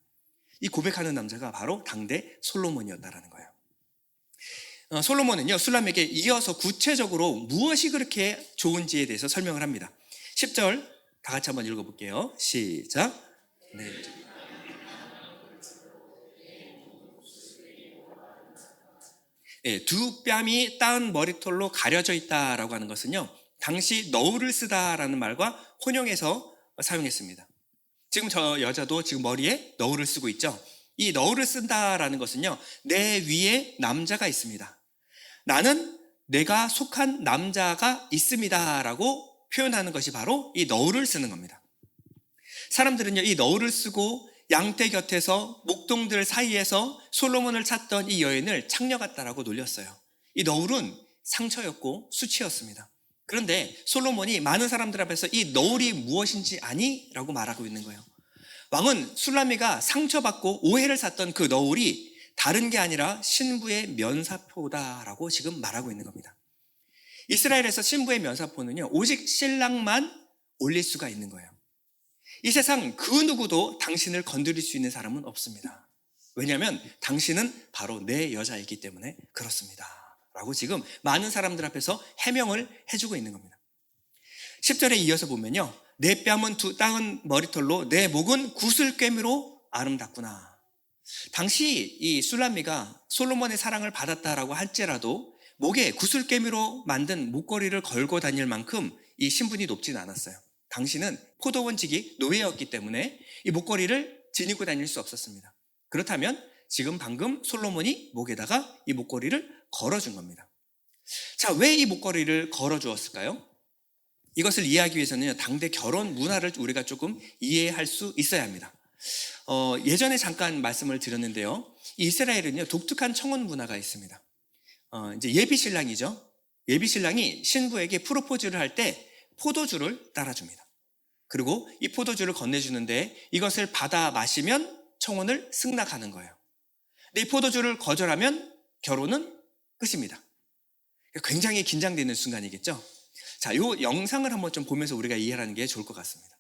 이 고백하는 남자가 바로 당대 솔로몬이었다라는 거예요. 솔로몬은요, 술람에게 이어서 구체적으로 무엇이 그렇게 좋은지에 대해서 설명을 합니다. 10절 다 같이 한번 읽어볼게요. 시작. 네. 네, 두 뺨이 따은 머리털로 가려져 있다라고 하는 것은요, 당시 너울을 쓰다라는 말과 혼용해서 사용했습니다. 지금 저 여자도 지금 머리에 너울을 쓰고 있죠. 이 너울을 쓴다라는 것은요, 내 위에 남자가 있습니다, 나는 내가 속한 남자가 있습니다라고 표현하는 것이 바로 이 너울을 쓰는 겁니다. 사람들은요, 이 너울을 쓰고 양떼 곁에서 목동들 사이에서 솔로몬을 찾던 이 여인을 창녀 같다라고 놀렸어요. 이 너울은 상처였고 수치였습니다. 그런데 솔로몬이 많은 사람들 앞에서 이 너울이 무엇인지 아니? 라고 말하고 있는 거예요. 왕은 술람미가 상처받고 오해를 샀던 그 너울이 다른 게 아니라 신부의 면사포다라고 지금 말하고 있는 겁니다. 이스라엘에서 신부의 면사포는요, 오직 신랑만 올릴 수가 있는 거예요. 이 세상 그 누구도 당신을 건드릴 수 있는 사람은 없습니다. 왜냐하면 당신은 바로 내 여자이기 때문에 그렇습니다 라고 지금 많은 사람들 앞에서 해명을 해주고 있는 겁니다. 10절에 이어서 보면요, 내 뺨은 따은 머리털로 내 목은 구슬꿰미로 아름답구나. 당시 이 술람미가 솔로몬의 사랑을 받았다라고 할지라도 목에 구슬꿰미로 만든 목걸이를 걸고 다닐 만큼 이 신분이 높지는 않았어요. 당신은 포도원직이 노예였기 때문에 이 목걸이를 지니고 다닐 수 없었습니다. 그렇다면 지금 방금 솔로몬이 목에다가 이 목걸이를 걸어준 겁니다. 자, 왜 이 목걸이를 걸어주었을까요? 이것을 이해하기 위해서는 당대 결혼 문화를 우리가 조금 이해할 수 있어야 합니다. 예전에 잠깐 말씀을 드렸는데요. 이스라엘은요, 독특한 청혼 문화가 있습니다. 이제 예비 신랑이죠. 예비 신랑이 신부에게 프로포즈를 할 때 포도주를 따라줍니다. 그리고 이 포도주를 건네주는데 이것을 받아 마시면 청혼을 승낙하는 거예요. 근데 이 포도주를 거절하면 결혼은 끝입니다. 굉장히 긴장되는 순간이겠죠. 자, 이 영상을 한번 좀 보면서 우리가 이해하는 게 좋을 것 같습니다.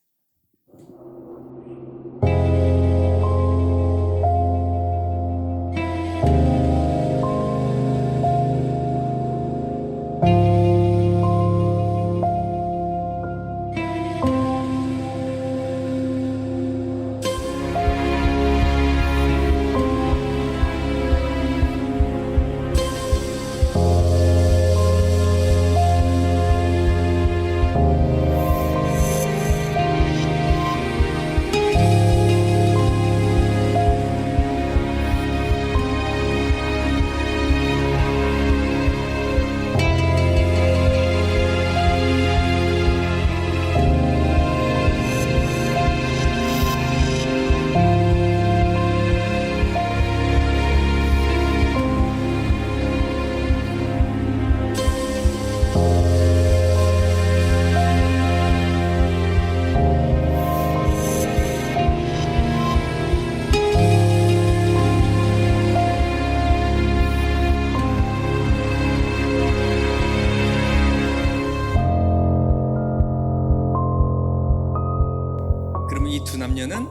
그러면 이 두 남녀는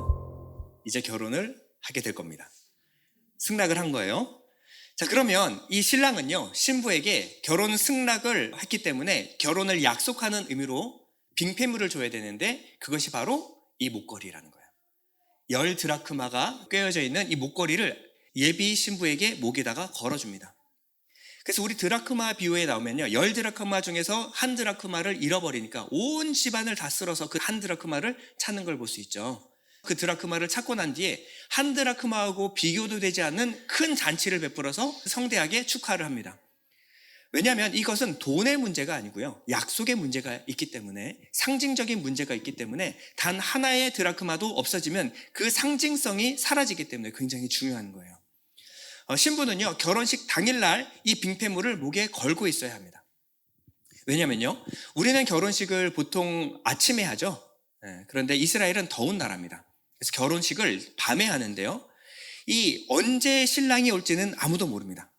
이제 결혼을 하게 될 겁니다. 승낙을 한 거예요. 자, 그러면 이 신랑은요, 신부에게 결혼 승낙을 했기 때문에 결혼을 약속하는 의미로 빙패물을 줘야 되는데 그것이 바로 이 목걸이라는 거예요. 10드라크마가 꿰어져 있는 이 목걸이를 예비 신부에게 목에다가 걸어줍니다. 그래서 우리 드라크마 비유에 나오면요, 10드라크마 중에서 1드라크마를 잃어버리니까 온 집안을 다 쓸어서 그 1드라크마를 찾는 걸 볼 수 있죠. 그 드라크마를 찾고 난 뒤에 1드라크마하고 비교도 되지 않는 큰 잔치를 베풀어서 성대하게 축하를 합니다. 왜냐하면 이것은 돈의 문제가 아니고요, 약속의 문제가 있기 때문에, 상징적인 문제가 있기 때문에 단 하나의 드라크마도 없어지면 그 상징성이 사라지기 때문에 굉장히 중요한 거예요. 신부는요, 결혼식 당일날 이 빙패물을 목에 걸고 있어야 합니다. 왜냐면요, 우리는 결혼식을 보통 아침에 하죠. 그런데 이스라엘은 더운 나라입니다. 그래서 결혼식을 밤에 하는데요, 이 언제 신랑이 올지는 아무도 모릅니다.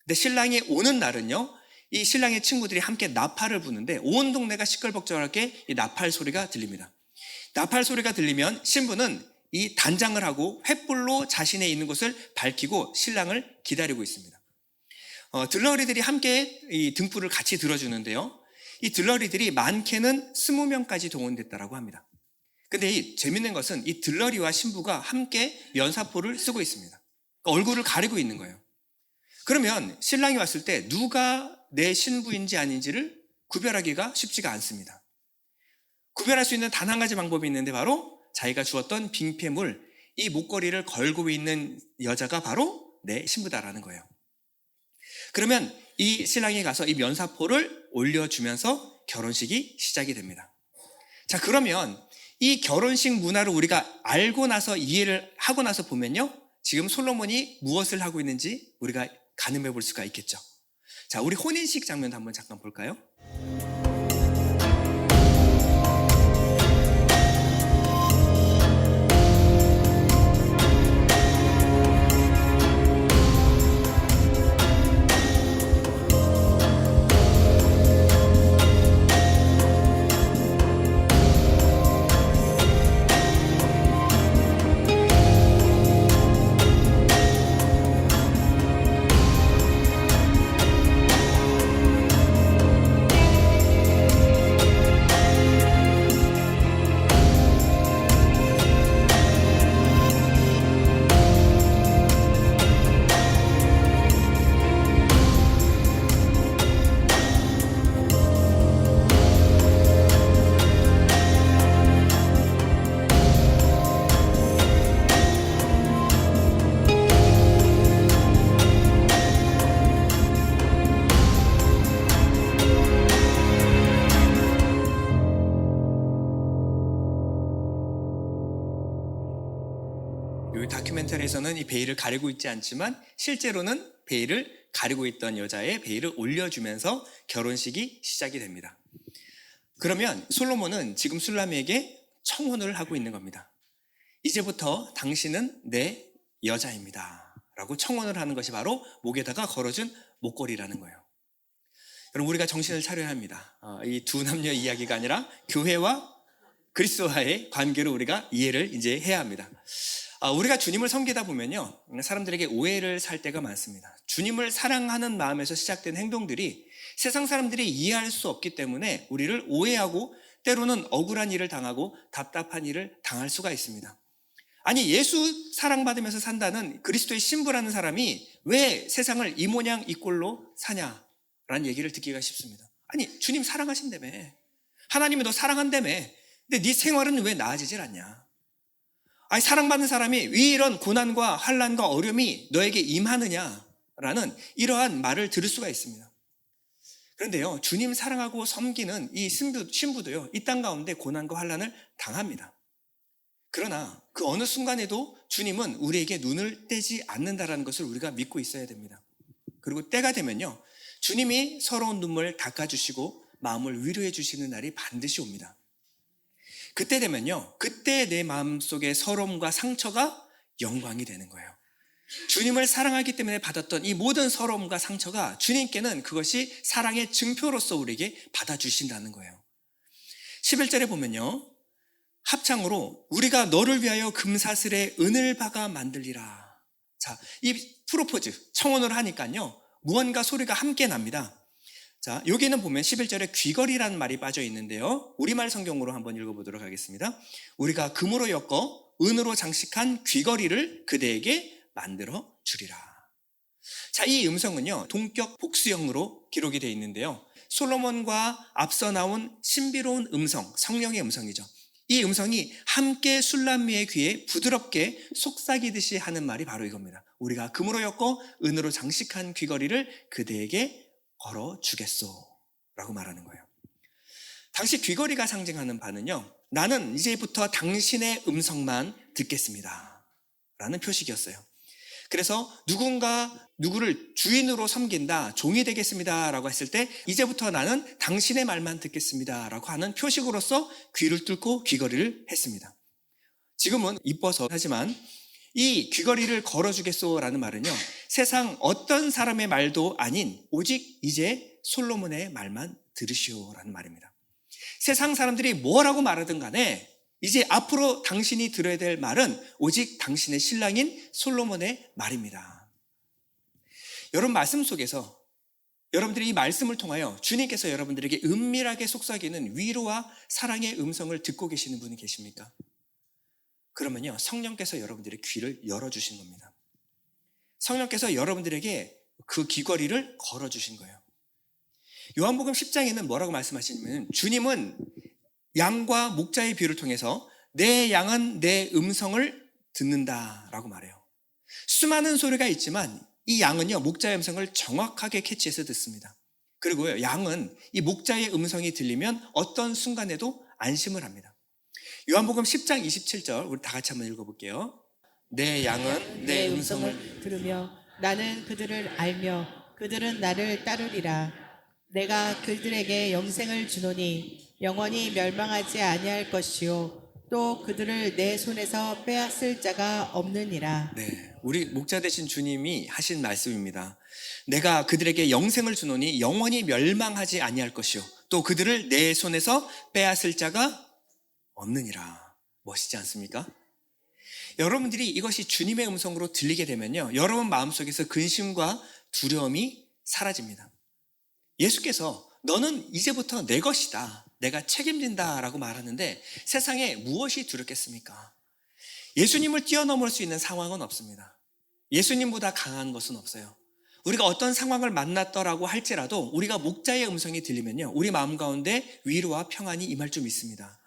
근데 신랑이 오는 날은요, 이 신랑의 친구들이 함께 나팔을 부는데 온 동네가 시끌벅적하게 이 나팔 소리가 들립니다. 나팔 소리가 들리면 신부는 이 단장을 하고 횃불로 자신의 있는 곳을 밝히고 신랑을 기다리고 있습니다. 들러리들이 함께 이 등불을 같이 들어주는데요, 이 들러리들이 많게는 20명까지 동원됐다고 합니다. 근데 이 재밌는 것은 이 들러리와 신부가 함께 면사포를 쓰고 있습니다. 그러니까 얼굴을 가리고 있는 거예요. 그러면 신랑이 왔을 때 누가 내 신부인지 아닌지를 구별하기가 쉽지가 않습니다. 구별할 수 있는 단 한 가지 방법이 있는데 바로 자기가 주었던 빙패물, 이 목걸이를 걸고 있는 여자가 바로 내 신부다라는 거예요. 그러면 이 신랑이 가서 이 면사포를 올려주면서 결혼식이 시작이 됩니다. 자, 그러면 이 결혼식 문화를 우리가 알고 나서 이해를 하고 나서 보면요, 지금 솔로몬이 무엇을 하고 있는지 우리가 가늠해 볼 수가 있겠죠. 자, 우리 혼인식 장면 한번 잠깐 볼까요? 다큐멘터리에서는 이 베일을 가리고 있지 않지만 실제로는 베일을 가리고 있던 여자의 베일을 올려주면서 결혼식이 시작이 됩니다. 그러면 솔로몬은 지금 술라미에게 청혼을 하고 있는 겁니다. 이제부터 당신은 내 여자입니다 라고 청혼을 하는 것이 바로 목에다가 걸어준 목걸이라는 거예요. 여러분, 우리가 정신을 차려야 합니다. 이 두 남녀의 이야기가 아니라 교회와 그리스도와의 관계를 우리가 이해를 이제 해야 합니다. 우리가 주님을 섬기다 보면요, 사람들에게 오해를 살 때가 많습니다. 주님을 사랑하는 마음에서 시작된 행동들이 세상 사람들이 이해할 수 없기 때문에 우리를 오해하고 때로는 억울한 일을 당하고 답답한 일을 당할 수가 있습니다. 아니, 예수 사랑받으면서 산다는 그리스도의 신부라는 사람이 왜 세상을 이 모양 이 꼴로 사냐라는 얘기를 듣기가 쉽습니다. 아니, 주님 사랑하신다며, 하나님이 너 사랑한다며, 근데 네 생활은 왜 나아지질 않냐? 아니, 사랑받는 사람이 왜 이런 고난과 환난과 어려움이 너에게 임하느냐라는 이러한 말을 들을 수가 있습니다. 그런데요, 주님 사랑하고 섬기는 이 신부도요, 이 땅 가운데 고난과 환난을 당합니다. 그러나 그 어느 순간에도 주님은 우리에게 눈을 떼지 않는다라는 것을 우리가 믿고 있어야 됩니다. 그리고 때가 되면요, 주님이 서러운 눈물 닦아주시고 마음을 위로해 주시는 날이 반드시 옵니다. 그때 되면요, 그때 내 마음속의 서러움과 상처가 영광이 되는 거예요. 주님을 사랑하기 때문에 받았던 이 모든 서러움과 상처가 주님께는 그것이 사랑의 증표로서 우리에게 받아주신다는 거예요. 11절에 보면요, 합창으로 우리가 너를 위하여 금사슬에 은을 박아 만들리라. 자, 이 프로포즈, 청혼을 하니까요, 무언가 소리가 함께 납니다. 자, 여기는 보면 11절에 귀걸이라는 말이 빠져 있는데요, 우리말 성경으로 한번 읽어보도록 하겠습니다. 우리가 금으로 엮어 은으로 장식한 귀걸이를 그대에게 만들어 주리라. 자, 이 음성은요, 동격 복수형으로 기록이 되어 있는데요, 솔로몬과 앞서 나온 신비로운 음성, 성령의 음성이죠. 이 음성이 함께 술람미의 귀에 부드럽게 속삭이듯이 하는 말이 바로 이겁니다. 우리가 금으로 엮어 은으로 장식한 귀걸이를 그대에게 걸어주겠소 라고 말하는 거예요. 당시 귀걸이가 상징하는 바는요, 나는 이제부터 당신의 음성만 듣겠습니다 라는 표식이었어요. 그래서 누구를 주인으로 섬긴다, 종이 되겠습니다 라고 했을 때 이제부터 나는 당신의 말만 듣겠습니다 라고 하는 표식으로서 귀를 뚫고 귀걸이를 했습니다. 지금은 이뻐서 하지만 이 귀걸이를 걸어주겠소 라는 말은요, 세상 어떤 사람의 말도 아닌 오직 이제 솔로몬의 말만 들으시오 라는 말입니다. 세상 사람들이 뭐라고 말하든 간에 이제 앞으로 당신이 들어야 될 말은 오직 당신의 신랑인 솔로몬의 말입니다. 여러분, 말씀 속에서 여러분들이 이 말씀을 통하여 주님께서 여러분들에게 은밀하게 속삭이는 위로와 사랑의 음성을 듣고 계시는 분이 계십니까? 그러면요, 성령께서 여러분들의 귀를 열어주신 겁니다. 성령께서 여러분들에게 그 귀걸이를 걸어주신 거예요. 요한복음 10장에는 뭐라고 말씀하시냐면, 주님은 양과 목자의 비유를 통해서 내 양은 내 음성을 듣는다라고 말해요. 수많은 소리가 있지만 이 양은요, 목자의 음성을 정확하게 캐치해서 듣습니다. 그리고요, 양은 이 목자의 음성이 들리면 어떤 순간에도 안심을 합니다. 요한복음 10장 27절 우리 다 같이 한번 읽어볼게요. 내 양은 내 음성을 들으며 나는 그들을 알며 그들은 나를 따르리라. 내가 그들에게 영생을 주노니 영원히 멸망하지 아니할 것이요 또 그들을 내 손에서 빼앗을 자가 없느니라. 네, 우리 목자 되신 주님이 하신 말씀입니다. 내가 그들에게 영생을 주노니 영원히 멸망하지 아니할 것이요 또 그들을 내 손에서 빼앗을 자가 없느니라. 멋있지 않습니까? 여러분들이 이것이 주님의 음성으로 들리게 되면요, 여러분 마음속에서 근심과 두려움이 사라집니다. 예수께서 너는 이제부터 내 것이다, 내가 책임진다 라고 말하는데 세상에 무엇이 두렵겠습니까? 예수님을 뛰어넘을 수 있는 상황은 없습니다. 예수님보다 강한 것은 없어요. 우리가 어떤 상황을 만났더라고 할지라도 우리가 목자의 음성이 들리면요, 우리 마음 가운데 위로와 평안이 임할 줄 믿습니다.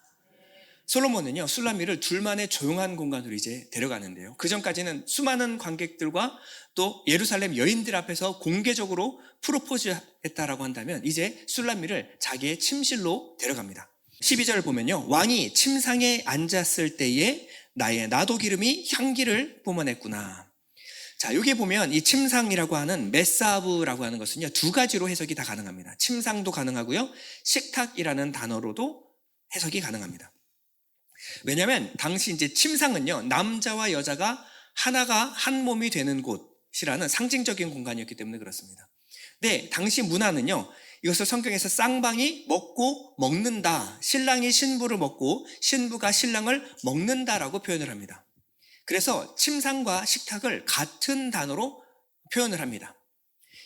솔로몬은요, 술람미를 둘만의 조용한 공간으로 이제 데려가는데요, 그 전까지는 수많은 관객들과 또 예루살렘 여인들 앞에서 공개적으로 프로포즈 했다라고 한다면 이제 술람미를 자기의 침실로 데려갑니다. 12절 보면요, 왕이 침상에 앉았을 때에 나의 나도 기름이 향기를 뿜어냈구나. 자, 여기 보면 이 침상이라고 하는 메사브라고 하는 것은요, 두 가지로 해석이 다 가능합니다. 침상도 가능하고요, 식탁이라는 단어로도 해석이 가능합니다. 왜냐하면 당시 이제 침상은요, 남자와 여자가 하나가 한 몸이 되는 곳이라는 상징적인 공간이었기 때문에 그렇습니다. 네, 당시 문화는요, 이것을 성경에서 쌍방이 먹고 먹는다, 신랑이 신부를 먹고 신부가 신랑을 먹는다라고 표현을 합니다. 그래서 침상과 식탁을 같은 단어로 표현을 합니다.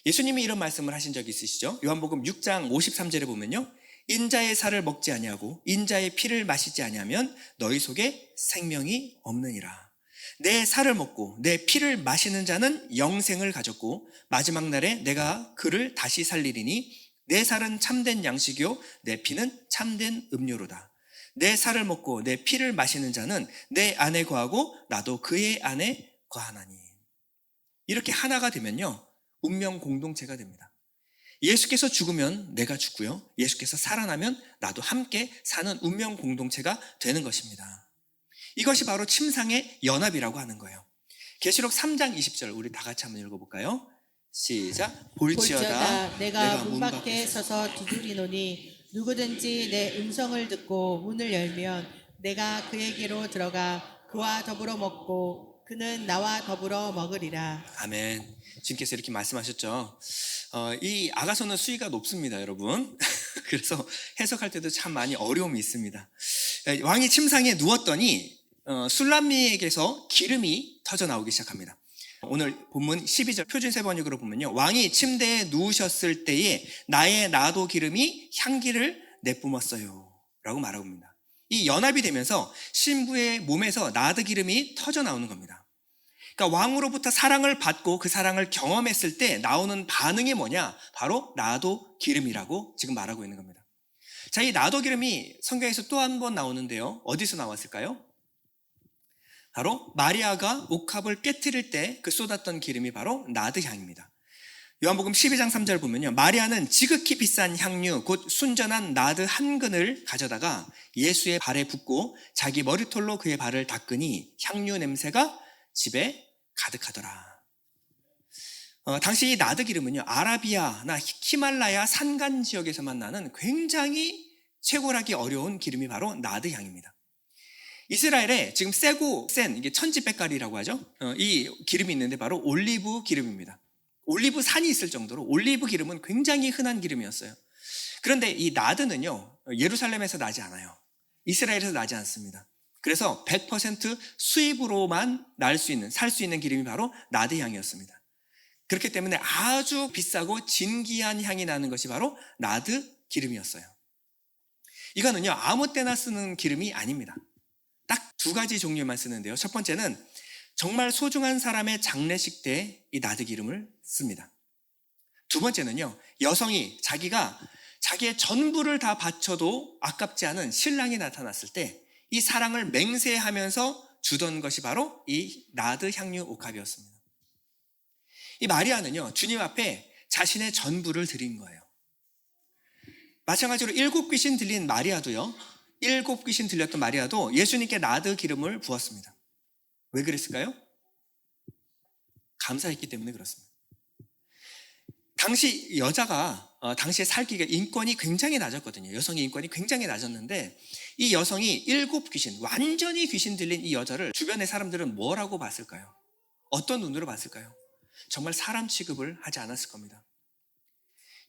예수님이 이런 말씀을 하신 적이 있으시죠? 요한복음 6장 53절에 보면요, 인자의 살을 먹지 아니하고 인자의 피를 마시지 아니하면 너희 속에 생명이 없느니라. 내 살을 먹고 내 피를 마시는 자는 영생을 가졌고 마지막 날에 내가 그를 다시 살리리니 내 살은 참된 양식이요 내 피는 참된 음료로다. 내 살을 먹고 내 피를 마시는 자는 내 안에 거하고 나도 그의 안에 거하나니. 이렇게 하나가 되면요, 운명 공동체가 됩니다. 예수께서 죽으면 내가 죽고요, 예수께서 살아나면 나도 함께 사는 운명 공동체가 되는 것입니다. 이것이 바로 침상의 연합이라고 하는 거예요. 계시록 3장 20절 우리 다 같이 한번 읽어볼까요? 시작. 볼지어다 내가 문 밖에 서서 두드리노니 누구든지 내 음성을 듣고 문을 열면 내가 그에게로 들어가 그와 더불어 먹고 그는 나와 더불어 먹으리라. 아멘. 주님께서 이렇게 말씀하셨죠. 이 아가서는 수위가 높습니다, 여러분. 그래서 해석할 때도 참 많이 어려움이 있습니다. 왕이 침상에 누웠더니 술람미에게서 기름이 터져 나오기 시작합니다. 오늘 본문 12절 표준 세번역으로 보면요, 왕이 침대에 누우셨을 때에 나의 나도 기름이 향기를 내뿜었어요 라고 말합니다. 이 연합이 되면서 신부의 몸에서 나드 기름이 터져 나오는 겁니다. 그러니까 왕으로부터 사랑을 받고 그 사랑을 경험했을 때 나오는 반응이 뭐냐? 바로 나도 기름이라고 지금 말하고 있는 겁니다. 자, 이 나도 기름이 성경에서 또 한 번 나오는데요, 어디서 나왔을까요? 바로 마리아가 옥합을 깨트릴 때 그 쏟았던 기름이 바로 나드 향입니다. 요한복음 12장 3절 보면요, 마리아는 지극히 비싼 향유 곧 순전한 나드 한 근을 가져다가 예수의 발에 붓고 자기 머리털로 그의 발을 닦으니 향유 냄새가 집에 가득하더라. 당시 이 나드 기름은요, 아라비아나 히말라야 산간 지역에서만 나는 굉장히 채굴하기 어려운 기름이 바로 나드 향입니다. 이스라엘에 지금 세고 센 이게 천지백갈이라고 하죠. 이 기름이 있는데 바로 올리브 기름입니다. 올리브 산이 있을 정도로 올리브 기름은 굉장히 흔한 기름이었어요. 그런데 이 나드는요, 예루살렘에서 나지 않아요. 이스라엘에서 나지 않습니다. 그래서 100% 수입으로만 살 수 있는 기름이 바로 나드 향이었습니다. 그렇기 때문에 아주 비싸고 진귀한 향이 나는 것이 바로 나드 기름이었어요. 이거는요, 아무 때나 쓰는 기름이 아닙니다. 딱 두 가지 종류만 쓰는데요, 첫 번째는 정말 소중한 사람의 장례식 때 이 나드 기름을 씁니다. 두 번째는요, 여성이 자기가 자기의 전부를 다 바쳐도 아깝지 않은 신랑이 나타났을 때 이 사랑을 맹세하면서 주던 것이 바로 이 나드 향유 옥합이었습니다. 이 마리아는요, 주님 앞에 자신의 전부를 드린 거예요. 마찬가지로 7 귀신 들린 마리아도요, 7 귀신 들렸던 마리아도 예수님께 나드 기름을 부었습니다. 왜 그랬을까요? 감사했기 때문에 그렇습니다. 당시 여자가 당시에 살기가 인권이 굉장히 낮았거든요. 여성의 인권이 굉장히 낮았는데 이 여성이 7 귀신, 완전히 귀신 들린 이 여자를 주변의 사람들은 뭐라고 봤을까요? 어떤 눈으로 봤을까요? 정말 사람 취급을 하지 않았을 겁니다.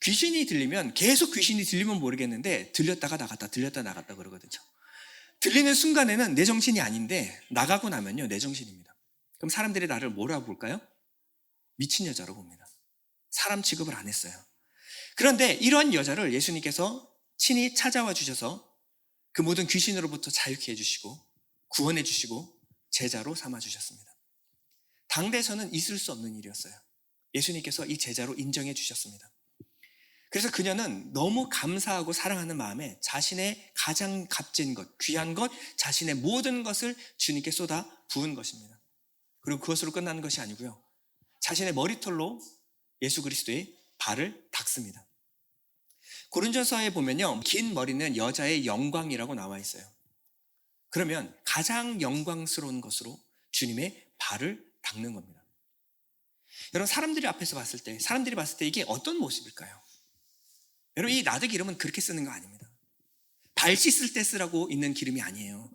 귀신이 들리면, 계속 귀신이 들리면 모르겠는데 들렸다가 나갔다 들렸다 나갔다 그러거든요. 들리는 순간에는 내 정신이 아닌데 나가고 나면요, 내 정신입니다. 그럼 사람들이 나를 뭐라고 볼까요? 미친 여자로 봅니다. 사람 취급을 안 했어요. 그런데 이런 여자를 예수님께서 친히 찾아와 주셔서 그 모든 귀신으로부터 자유케 해주시고 구원해 주시고 제자로 삼아 주셨습니다. 당대에서는 있을 수 없는 일이었어요. 예수님께서 이 제자로 인정해 주셨습니다. 그래서 그녀는 너무 감사하고 사랑하는 마음에 자신의 가장 값진 것, 귀한 것, 자신의 모든 것을 주님께 쏟아 부은 것입니다. 그리고 그것으로 끝나는 것이 아니고요, 자신의 머리털로 예수 그리스도의 발을 닦습니다. 고린도서에 보면요, 긴 머리는 여자의 영광이라고 나와 있어요. 그러면 가장 영광스러운 것으로 주님의 발을 닦는 겁니다. 여러분, 사람들이 봤을 때 이게 어떤 모습일까요? 여러분, 이 나드 기름은 그렇게 쓰는 거 아닙니다. 발 씻을 때 쓰라고 있는 기름이 아니에요.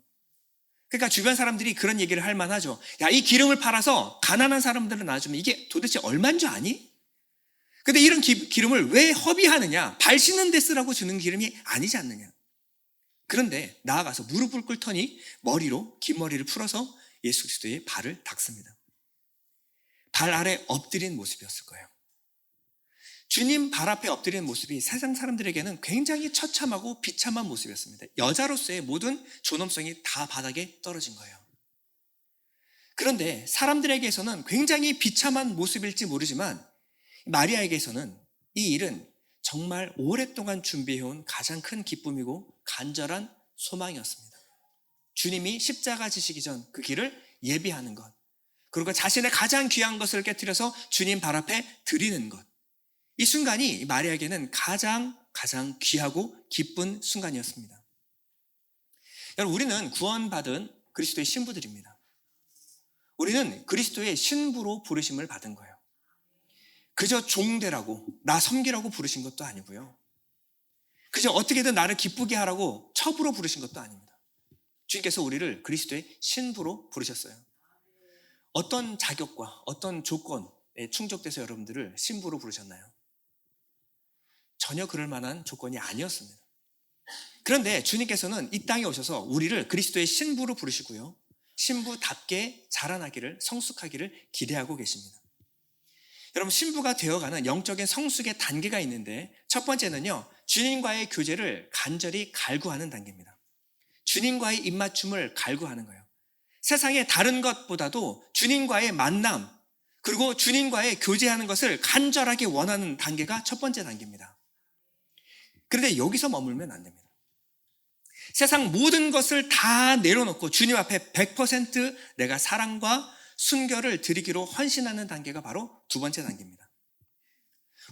그러니까 주변 사람들이 그런 얘기를 할 만하죠. 야, 이 기름을 팔아서 가난한 사람들은 나눠주면 이게 도대체 얼마인 줄 아니? 근데 이런 기름을 왜 허비하느냐? 발 씻는 데 쓰라고 주는 기름이 아니지 않느냐? 그런데 나아가서 무릎을 꿇더니 긴 머리를 풀어서 예수 그리스도의 발을 닦습니다. 발 아래 엎드린 모습이었을 거예요. 주님 발 앞에 엎드리는 모습이 세상 사람들에게는 굉장히 처참하고 비참한 모습이었습니다. 여자로서의 모든 존엄성이 다 바닥에 떨어진 거예요. 그런데 사람들에게서는 굉장히 비참한 모습일지 모르지만 마리아에게서는 이 일은 정말 오랫동안 준비해온 가장 큰 기쁨이고 간절한 소망이었습니다. 주님이 십자가 지시기 전 그 길을 예비하는 것, 그리고 자신의 가장 귀한 것을 깨트려서 주님 발 앞에 드리는 것, 이 순간이 마리아에게는 가장 귀하고 기쁜 순간이었습니다. 여러분, 우리는 구원받은 그리스도의 신부들입니다. 우리는 그리스도의 신부로 부르심을 받은 거예요. 그저 종되라고, 나 섬기라고 부르신 것도 아니고요. 그저 어떻게든 나를 기쁘게 하라고 첩으로 부르신 것도 아닙니다. 주님께서 우리를 그리스도의 신부로 부르셨어요. 어떤 자격과 어떤 조건에 충족돼서 여러분들을 신부로 부르셨나요? 전혀 그럴 만한 조건이 아니었습니다. 그런데 주님께서는 이 땅에 오셔서 우리를 그리스도의 신부로 부르시고요, 신부답게 자라나기를, 성숙하기를 기대하고 계십니다. 여러분, 신부가 되어가는 영적인 성숙의 단계가 있는데, 첫 번째는요, 주님과의 교제를 간절히 갈구하는 단계입니다. 주님과의 입맞춤을 갈구하는 거예요. 세상의 다른 것보다도 주님과의 만남, 그리고 주님과의 교제하는 것을 간절하게 원하는 단계가 첫 번째 단계입니다. 그런데 여기서 머물면 안 됩니다. 세상 모든 것을 다 내려놓고 주님 앞에 100% 내가 사랑과 순결을 드리기로 헌신하는 단계가 바로 두 번째 단계입니다.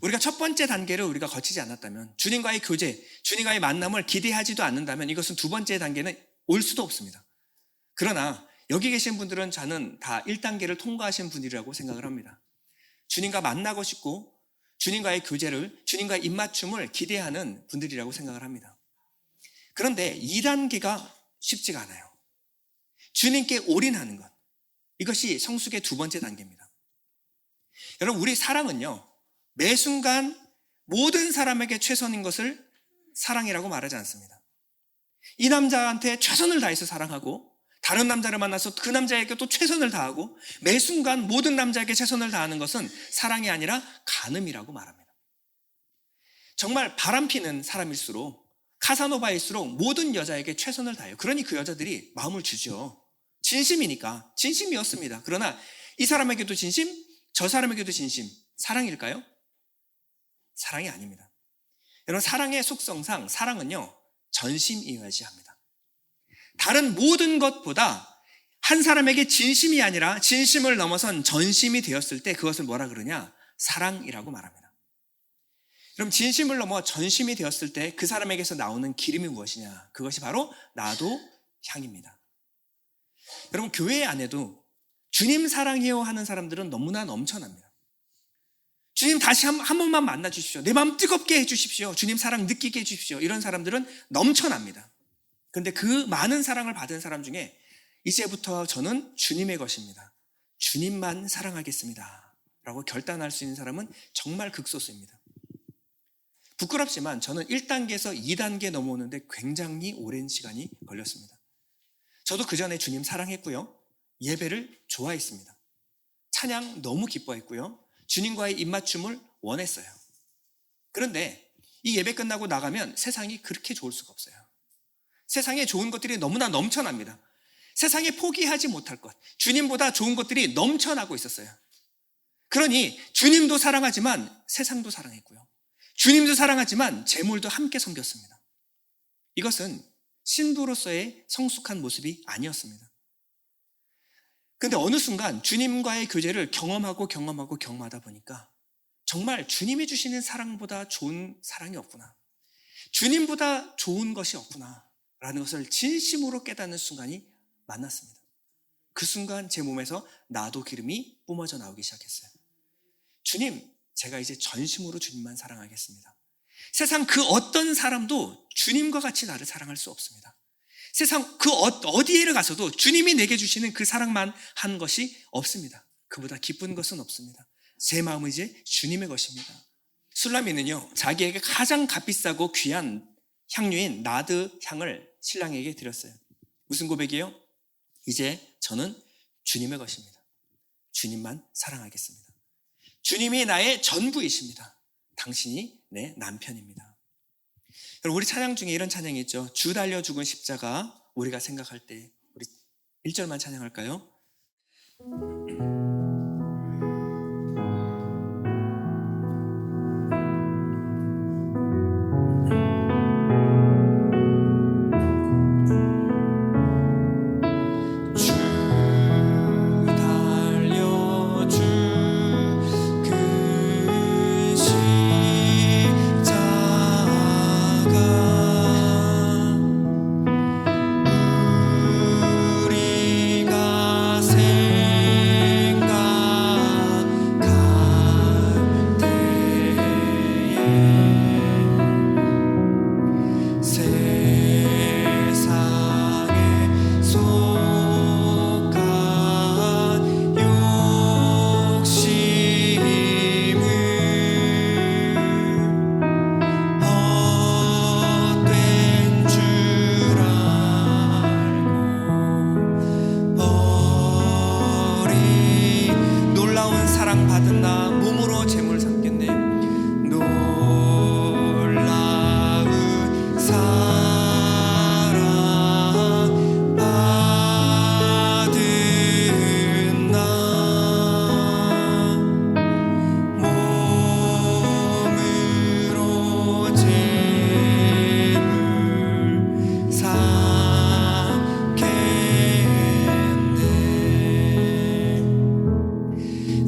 우리가 첫 번째 단계를 우리가 거치지 않았다면, 주님과의 교제, 주님과의 만남을 기대하지도 않는다면 이것은 두 번째 단계는 올 수도 없습니다. 그러나 여기 계신 분들은 저는 다 1단계를 통과하신 분이라고 생각을 합니다. 주님과 만나고 싶고 주님과의 교제를, 주님과의 입맞춤을 기대하는 분들이라고 생각을 합니다. 그런데 2단계가 쉽지가 않아요. 주님께 올인하는 것, 이것이 성숙의 두 번째 단계입니다. 여러분, 우리 사랑은요, 매 순간 모든 사람에게 최선인 것을 사랑이라고 말하지 않습니다. 이 남자한테 최선을 다해서 사랑하고, 다른 남자를 만나서 그 남자에게 또 최선을 다하고, 매 순간 모든 남자에게 최선을 다하는 것은 사랑이 아니라 간음이라고 말합니다. 정말 바람피는 사람일수록, 카사노바일수록 모든 여자에게 최선을 다해요. 그러니 그 여자들이 마음을 주죠. 진심이니까. 진심이었습니다. 그러나 이 사람에게도 진심, 저 사람에게도 진심. 사랑일까요? 사랑이 아닙니다. 여러분, 사랑의 속성상 사랑은요, 전심이어야지 합니다. 다른 모든 것보다 한 사람에게 진심이 아니라 진심을 넘어선 전심이 되었을 때 그것을 뭐라 그러냐? 사랑이라고 말합니다. 그럼 진심을 넘어 전심이 되었을 때 그 사람에게서 나오는 기름이 무엇이냐? 그것이 바로 나도 향입니다. 여러분, 교회 안에도 주님 사랑해요 하는 사람들은 너무나 넘쳐납니다. 주님 다시 한 번만 만나 주십시오. 내 마음 뜨겁게 해주십시오. 주님 사랑 느끼게 해주십시오. 이런 사람들은 넘쳐납니다. 그런데 그 많은 사랑을 받은 사람 중에 이제부터 저는 주님의 것입니다, 주님만 사랑하겠습니다 라고 결단할 수 있는 사람은 정말 극소수입니다. 부끄럽지만 저는 1단계에서 2단계 넘어오는데 굉장히 오랜 시간이 걸렸습니다. 저도 그 전에 주님 사랑했고요, 예배를 좋아했습니다. 찬양 너무 기뻐했고요, 주님과의 입맞춤을 원했어요. 그런데 이 예배 끝나고 나가면 세상이 그렇게 좋을 수가 없어요. 세상에 좋은 것들이 너무나 넘쳐납니다. 세상에 포기하지 못할 것, 주님보다 좋은 것들이 넘쳐나고 있었어요. 그러니 주님도 사랑하지만 세상도 사랑했고요, 주님도 사랑하지만 재물도 함께 섬겼습니다. 이것은 신부로서의 성숙한 모습이 아니었습니다. 그런데 어느 순간 주님과의 교제를 경험하다 보니까 정말 주님이 주시는 사랑보다 좋은 사랑이 없구나, 주님보다 좋은 것이 없구나 것을 진심으로 깨닫는 순간이 만났습니다. 그 순간 제 몸에서 나도 기름이 뿜어져 나오기 시작했어요. 주님, 제가 이제 전심으로 주님만 사랑하겠습니다. 세상 그 어떤 사람도 주님과 같이 나를 사랑할 수 없습니다. 세상 그 어디에를 가서도 주님이 내게 주시는 그 사랑만 한 것이 없습니다. 그보다 기쁜 것은 없습니다. 제 마음은 이제 주님의 것입니다. 술라미는요, 자기에게 가장 값비싸고 귀한 향료인 나드 향을 신랑에게 드렸어요. 무슨 고백이에요? 이제 저는 주님의 것입니다. 주님만 사랑하겠습니다. 주님이 나의 전부이십니다. 당신이 내 남편입니다. 여러분, 우리 찬양 중에 이런 찬양이 있죠. 주 달려 죽은 십자가. 우리가 생각할 때 우리 1절만 찬양할까요? 받은 나 몸으로 재물 삼겠네. 놀라운 사랑 받은 나 몸으로 재물 삼겠네.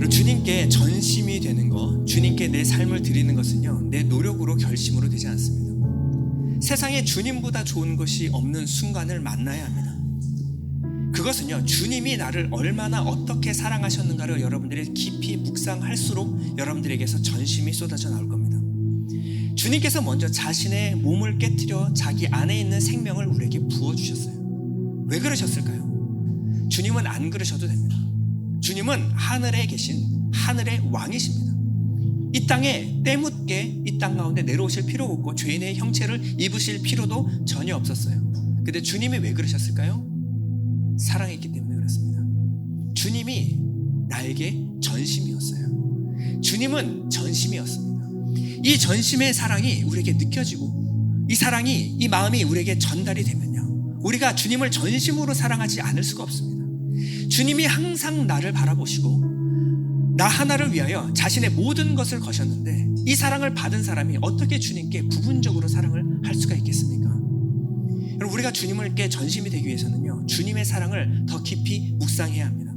주님께 전심이 되는 것, 주님께 내 삶을 드리는 것은요, 내 노력으로 결심으로 되지 않습니다. 세상에 주님보다 좋은 것이 없는 순간을 만나야 합니다. 그것은요, 주님이 나를 얼마나 어떻게 사랑하셨는가를 여러분들이 깊이 묵상할수록 여러분들에게서 전심이 쏟아져 나올 겁니다. 주님께서 먼저 자신의 몸을 깨트려 자기 안에 있는 생명을 우리에게 부어주셨어요. 왜 그러셨을까요? 주님은 안 그러셔도 됩니다. 주님은 하늘에 계신 하늘의 왕이십니다. 이 땅에 때묻게 이 땅 가운데 내려오실 필요가 없고 죄인의 형체를 입으실 필요도 전혀 없었어요. 근데 주님이 왜 그러셨을까요? 사랑했기 때문에 그렇습니다. 주님이 나에게 전심이었어요. 주님은 전심이었습니다. 이 전심의 사랑이 우리에게 느껴지고 이 사랑이, 이 마음이 우리에게 전달이 되면요, 우리가 주님을 전심으로 사랑하지 않을 수가 없습니다. 주님이 항상 나를 바라보시고 나 하나를 위하여 자신의 모든 것을 거셨는데, 이 사랑을 받은 사람이 어떻게 주님께 부분적으로 사랑을 할 수가 있겠습니까? 여러분, 우리가 주님께 전심이 되기 위해서는요, 주님의 사랑을 더 깊이 묵상해야 합니다.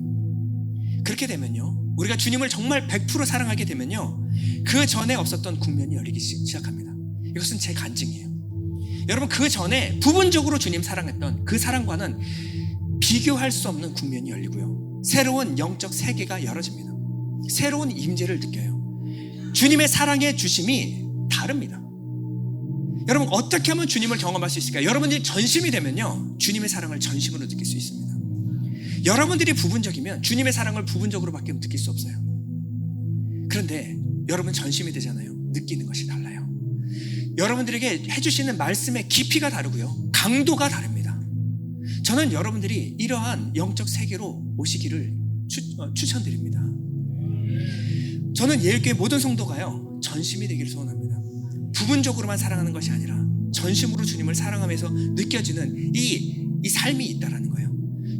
그렇게 되면요, 우리가 주님을 정말 100% 사랑하게 되면요, 그 전에 없었던 국면이 열리기 시작합니다. 이것은 제 간증이에요. 여러분, 그 전에 부분적으로 주님 사랑했던 그 사랑과는 비교할 수 없는 국면이 열리고요, 새로운 영적 세계가 열어집니다. 새로운 임재를 느껴요. 주님의 사랑의 주심이 다릅니다. 여러분, 어떻게 하면 주님을 경험할 수 있을까요? 여러분들이 전심이 되면요, 주님의 사랑을 전심으로 느낄 수 있습니다. 여러분들이 부분적이면 주님의 사랑을 부분적으로밖에 느낄 수 없어요. 그런데 여러분 전심이 되잖아요. 느끼는 것이 달라요. 여러분들에게 해주시는 말씀의 깊이가 다르고요, 강도가 다릅니다. 저는 여러분들이 이러한 영적 세계로 오시기를 추천드립니다. 저는 예일교회 모든 성도가요, 전심이 되기를 소원합니다. 부분적으로만 사랑하는 것이 아니라 전심으로 주님을 사랑하면서 느껴지는 이 삶이 있다라는 거예요.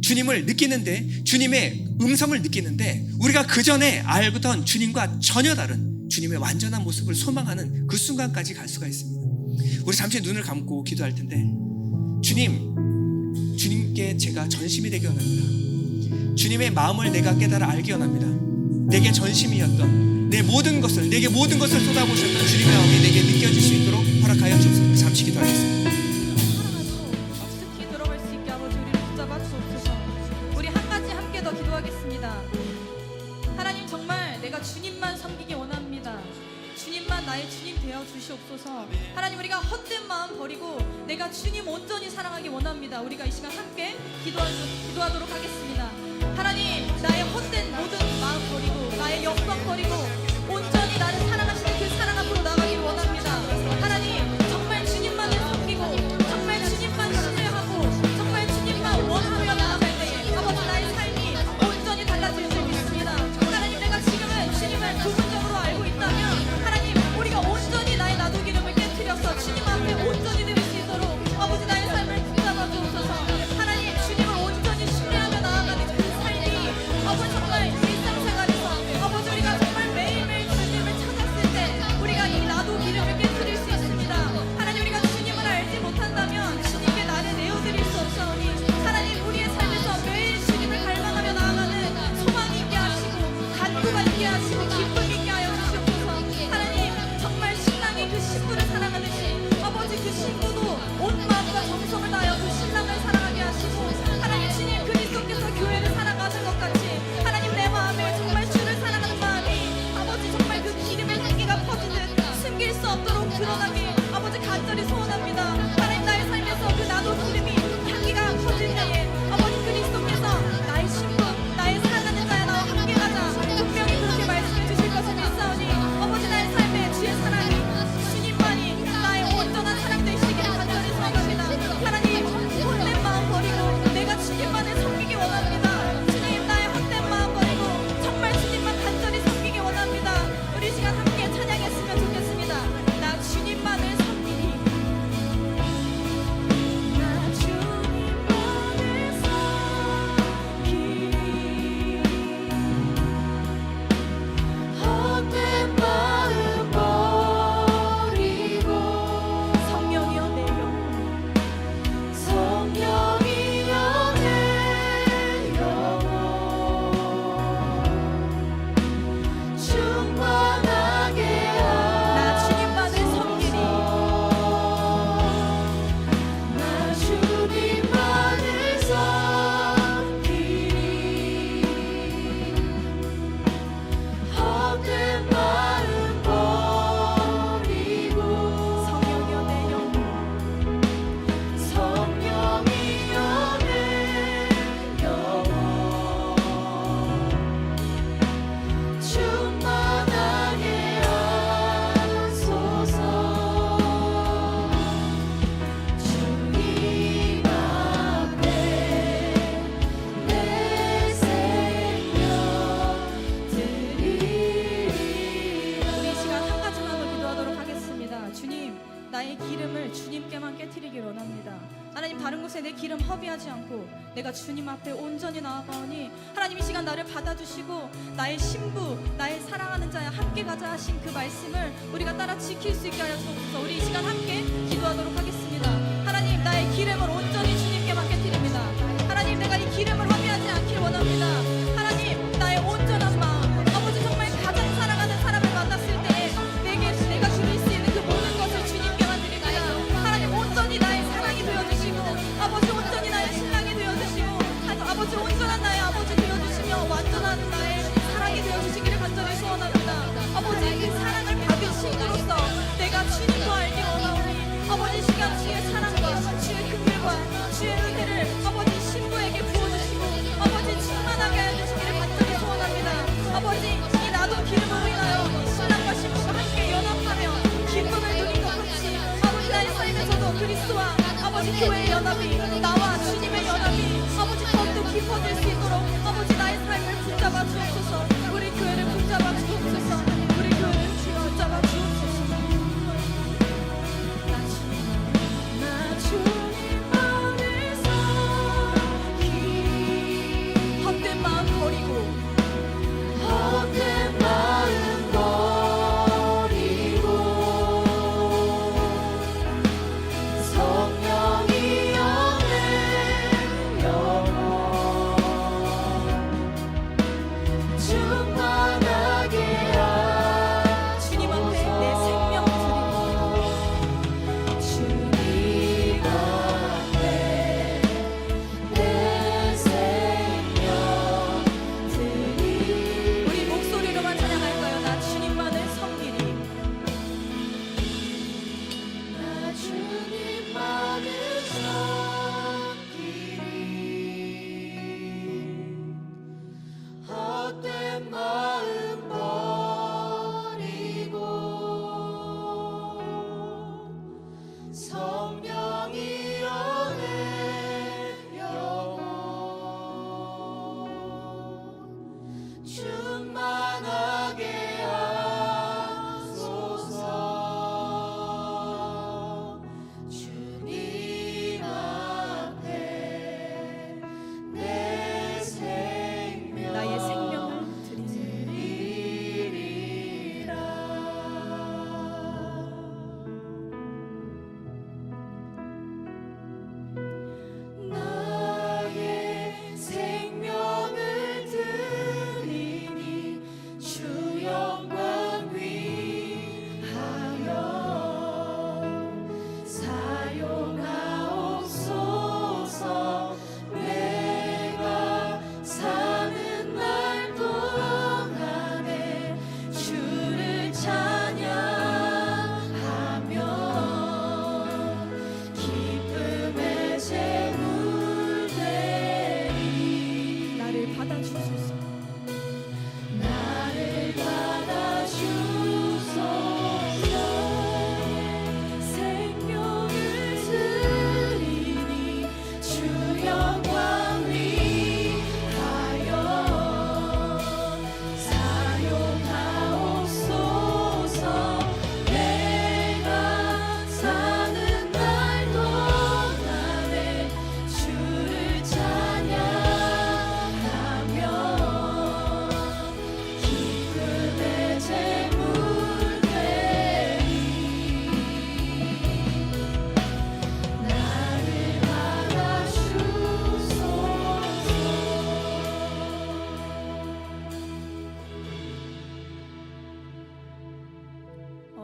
주님을 느끼는데, 주님의 음성을 느끼는데, 우리가 그 전에 알던 주님과 전혀 다른 주님의 완전한 모습을 소망하는 그 순간까지 갈 수가 있습니다. 우리 잠시 눈을 감고 기도할 텐데, 주님께 제가 전심이 되기 원합니다. 주님의 마음을 내가 깨달아 알기 원합니다. 내게 전심이었던 내게 모든 것을 쏟아부으셨던 주님의 마음이 내게 느껴질 수 있도록 허락하여 주옵소서. 잠시 기도하겠습니다. 내가 주님만 섬기기 원합니다. 주님만 나의 주님 되어 주시옵소서. 하나님, 우리가 헛된 마음 버리고 내가 주님 온전히 사랑하기 원합니다. 우리가 이 시간 함께 기도하도록 하겠습니다. 하나님, 나의 헛된 모든 마음 버리고 나의 영광 버리고 온전히 나를 사랑하시는 그 사랑 앞으로 나가길 원합니다. 하나님, 정말 주님만을 섬기고 정말 주님만 신뢰하고 정말 주님만 원하며 나아갈 때에 아버지, 나의 삶이 온전히 달라질 줄 믿습니다. 하나님, 내가 지금은 주님을 부분적으로 알고 있다면 하나님, 우리가 온전히 나의 나도 기름을 깨뜨려서 주님 앞에 온전히 드릴 수 있도록 아버지, 나의 삶을 붙잡아 주옵소서. 하나님, 주님을 온전히 신뢰하며 나아가는 그 삶이 아버지 정말 일상생활에서 아버지 우리가 정말 매일매일 주님을 찾았을 때 우리가 이 나도 기름을 깨뜨릴 수 있습니다. 하나님, 우리가 주님을 알지 못한다면 주님께 나를 내어드릴 수 없사오니 하나님, 우리의 삶에서 매일 주님을 갈망하며 나아가는 소망 있게 하시고 간구가 있게 하시고 기쁨 있게 하여 주시옵소서. 하나님, 정말 신랑이 그 신부를 사랑하듯이 아버지 그 신부도 온 마음과 정성을 다하여 그 신랑을 사랑하게 하시고 하나님, 주님 그리스도께서 교회를 사랑하신 것 같이 하나님, 내 마음에 정말 주를 사랑하는 마음이 아버지 정말 그 기름의 향기가 퍼지듯 숨길 수 없도록 드러나게 아버지 간절히 소원합니다. 하나님, 나의 삶에서 그 나도 기름이 향기가 퍼질 때에 아버지 그리스도께서 나의 신부 나의 사랑하는 자야 나와 함께 가자 분명히 그렇게 말씀해 주실 것을 믿사오니 아버지, 나의 삶에 주의 사랑이 주님만이 나의 온전한 사랑 되시기를 간절히 소원합니다. 하나님, 헛된 마음 버리고 내가 주님만을 섬기기 원합니다. 주님, 나의 헛된 마음 버리고 정말 주님만 간절히 섬기기 원합니다. 우리 시간 함께 찬양했으면 좋겠습니다. 나 주님만을 섬기리. 나 주님만을 섬기리. 헛된 마음 버리고 성령이여 내 영혼 성령이여 내 영혼 충만하게 나 주님만을 섬기리. 나 주님만을 섬기리. 헛된 마음 버리고 성령이여 내 영혼 성령이여 내 영혼 충만하게 하소서. 주님 앞에 내 생명 드리리라. 우리 이 시간 한 가지만 더 기도하도록 하겠습니다. 주님, 나의 기름을 주님께만 깨뜨리길 원합니다. 하나님, 다른 곳에 내 기름 허비하지 않고 내가 주님 앞에 온전히 나아가오니 하나님, 이 시간 나를 받아주시고 나의 신부 나의 사랑하는 자야 함께 가자 하신 그 말씀을 우리가 따라 지킬 수 있게 하여 주옵소서. 우리 이 시간 함께 기도하도록 하겠습니다. 하나님, 나의 기름을 온전히 주님께만 깨뜨립니다. 하나님, 내가 이 기름을 허비하지 않길 원합니다. 하나님, 나의 온전한 마음 아버지 정말 가장 사랑하는 사람을 만났을 때 내가 드릴 수 있는 그 모든 것을 주님께만 드립니다. 하나님, 온전히 나의 사랑이 되어주시고 아버지 온전히 나의 신랑이 되어주시고 아버지 온전한 나의 아버지 되어주시며 완전한 나의 사랑이 되어주시기를 간절히 소원합니다. 아버지, 그 사랑을 받은 신부로서 내가 주님과 알기 원하오니 아버지, 시간 주의 사랑과 주의 긍휼과 주의 은혜를 아버지 신부에게 부어주시고 아버지 충만하게 해주시기를 간절히 소원합니다. 아버지, 이 나도 기름으로 인하여 신랑과 신부가 함께 연합하며 기쁨을 누린 것 같이 아버지, 나의 삶에서도 그리스도와 아버지 교회의 연합이 나와 주님의 연합이 아버지 더욱 깊어질 수 있도록 아버지, 나의 삶을 붙잡아 주옵소서. 우리 교회를 붙잡아 주옵소서. 우리 교회를 붙잡아 주옵소서. 나 주님만을 섬기리. 헛된 마음 버리고 헛된 마음 버리고 성령이여 내 영혼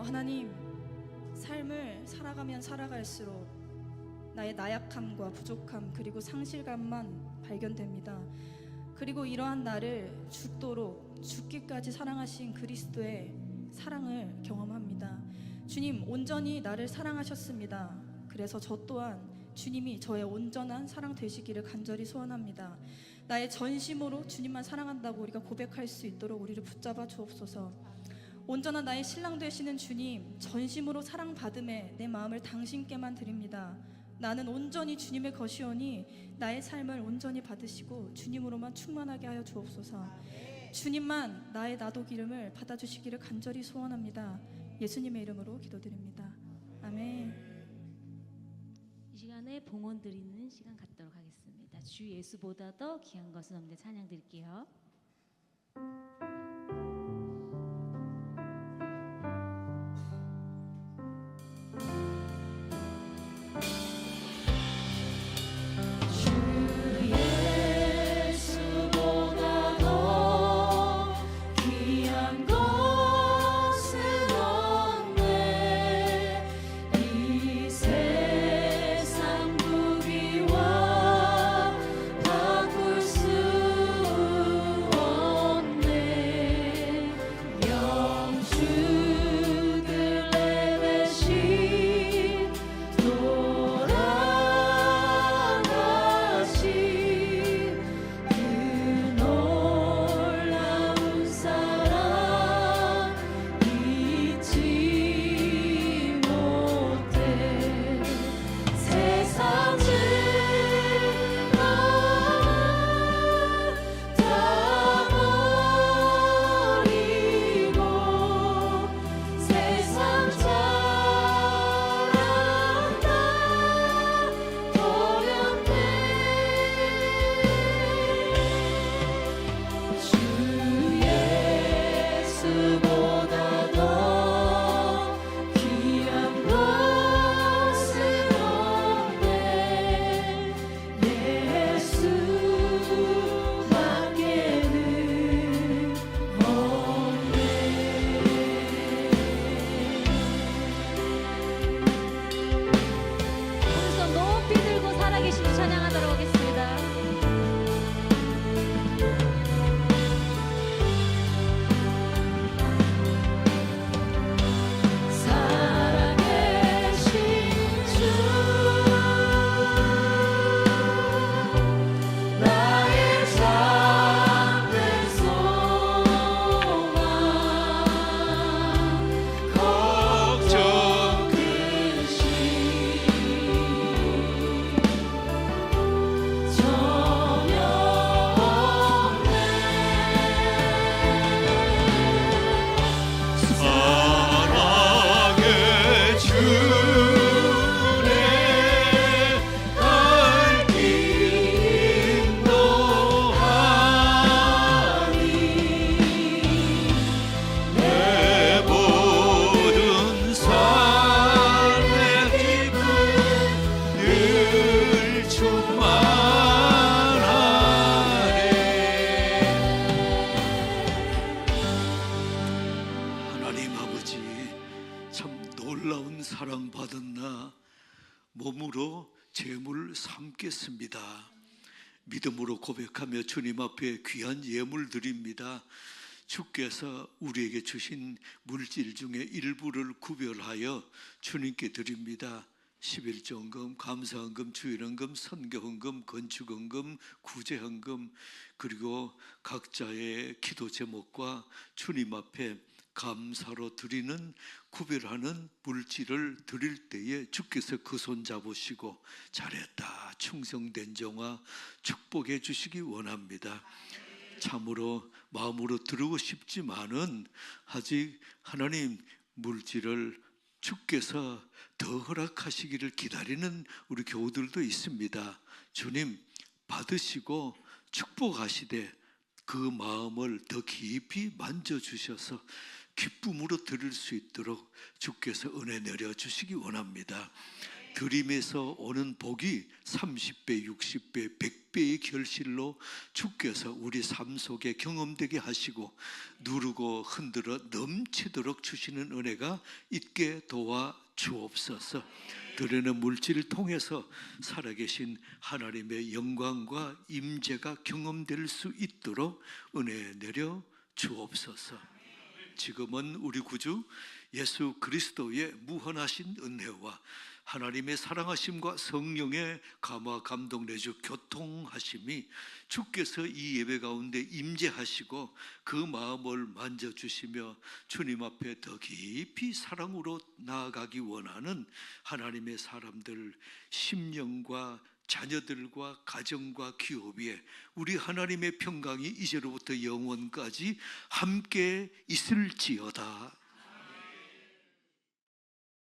하나님, 삶을 살아가면 살아갈수록 나의 나약함과 부족함 그리고 상실감만 발견됩니다. 그리고 이러한 나를 죽도록 죽기까지 사랑하신 그리스도의 사랑을 경험합니다. 주님, 온전히 나를 사랑하셨습니다. 그래서 저 또한 주님이 저의 온전한 사랑 되시기를 간절히 소원합니다. 나의 전심으로 주님만 사랑한다고 우리가 고백할 수 있도록 우리를 붙잡아 주옵소서. 온전한 나의 신랑 되시는 주님, 전심으로 사랑받음에 내 마음을 당신께만 드립니다. 나는 온전히 주님의 것이오니 나의 삶을 온전히 받으시고 주님으로만 충만하게 하여 주옵소서. 주님만 나의 나도 기름을 받아주시기를 간절히 소원합니다. 예수님의 이름으로 기도드립니다. 아멘. 이 시간에 봉헌 드리는 시간 갖도록 하겠습니다. 주 예수보다 더 귀한 것은 없는데 찬양 드릴게요. 예수보다 더 귀한 것은 없네. 이 세상 부귀와 바꿀 수 없네. 영주들 내배신 돌아가신 그 놀라운 사랑 잊지 못해. 세상을 다 버리고 세상 사랑 다 버렸네. 주 예수보다 더 귀한 것은 없네. 예수밖에는 없네. 오른손 높이 들고 살아계신 주 찬양하도록 하겠습니다. 살아계신 주 나의 잠든 소망 걱정 끝이 전혀 없네. 사랑의 주네 날 인도하니 내 모든 삶의 기쁨 늘 충만하네. 하나님 아버지, 참 놀라운 사랑받은 나 몸으로 제물 삼겠습니다. 믿음으로 고백하며 주님 앞에 귀한 예물 드립니다. 주께서 우리에게 주신 물질 중에 일부를 구별하여 주님께 드립니다. 11조헌금, 감사헌금, 주일헌금, 선교헌금, 건축헌금, 구제헌금, 그리고 각자의 기도 제목과 주님 앞에 감사로 드리는 구별하는 물질을 드릴 때에 주께서 그 손 잡으시고 잘했다, 충성된 종아 축복해 주시기 원합니다. 참으로 마음으로 드리고 싶지만은 아직 하나님 물질을 주께서 더 허락하시기를 기다리는 우리 교우들도 있습니다. 주님 받으시고 축복하시되 그 마음을 더 깊이 만져주셔서 기쁨으로 드릴 수 있도록 주께서 은혜 내려주시기 원합니다. 드림에서 오는 복이 30배, 60배, 100배의 결실로 주께서 우리 삶 속에 경험되게 하시고 누르고 흔들어 넘치도록 주시는 은혜가 있게 도와 주옵소서. 드리는 물질을 통해서 살아계신 하나님의 영광과 임재가 경험될 수 있도록 은혜 내려 주옵소서. 지금은 우리 구주 예수 그리스도의 무한하신 은혜와 하나님의 사랑하심과 성령의 감화 감동 내주 교통하심이 주께서 이 예배 가운데 임재하시고 그 마음을 만져주시며 주님 앞에 더 깊이 사랑으로 나아가기 원하는 하나님의 사람들 심령과 자녀들과 가정과 기업에 우리 하나님의 평강이 이제로부터 영원까지 함께 있을지어다.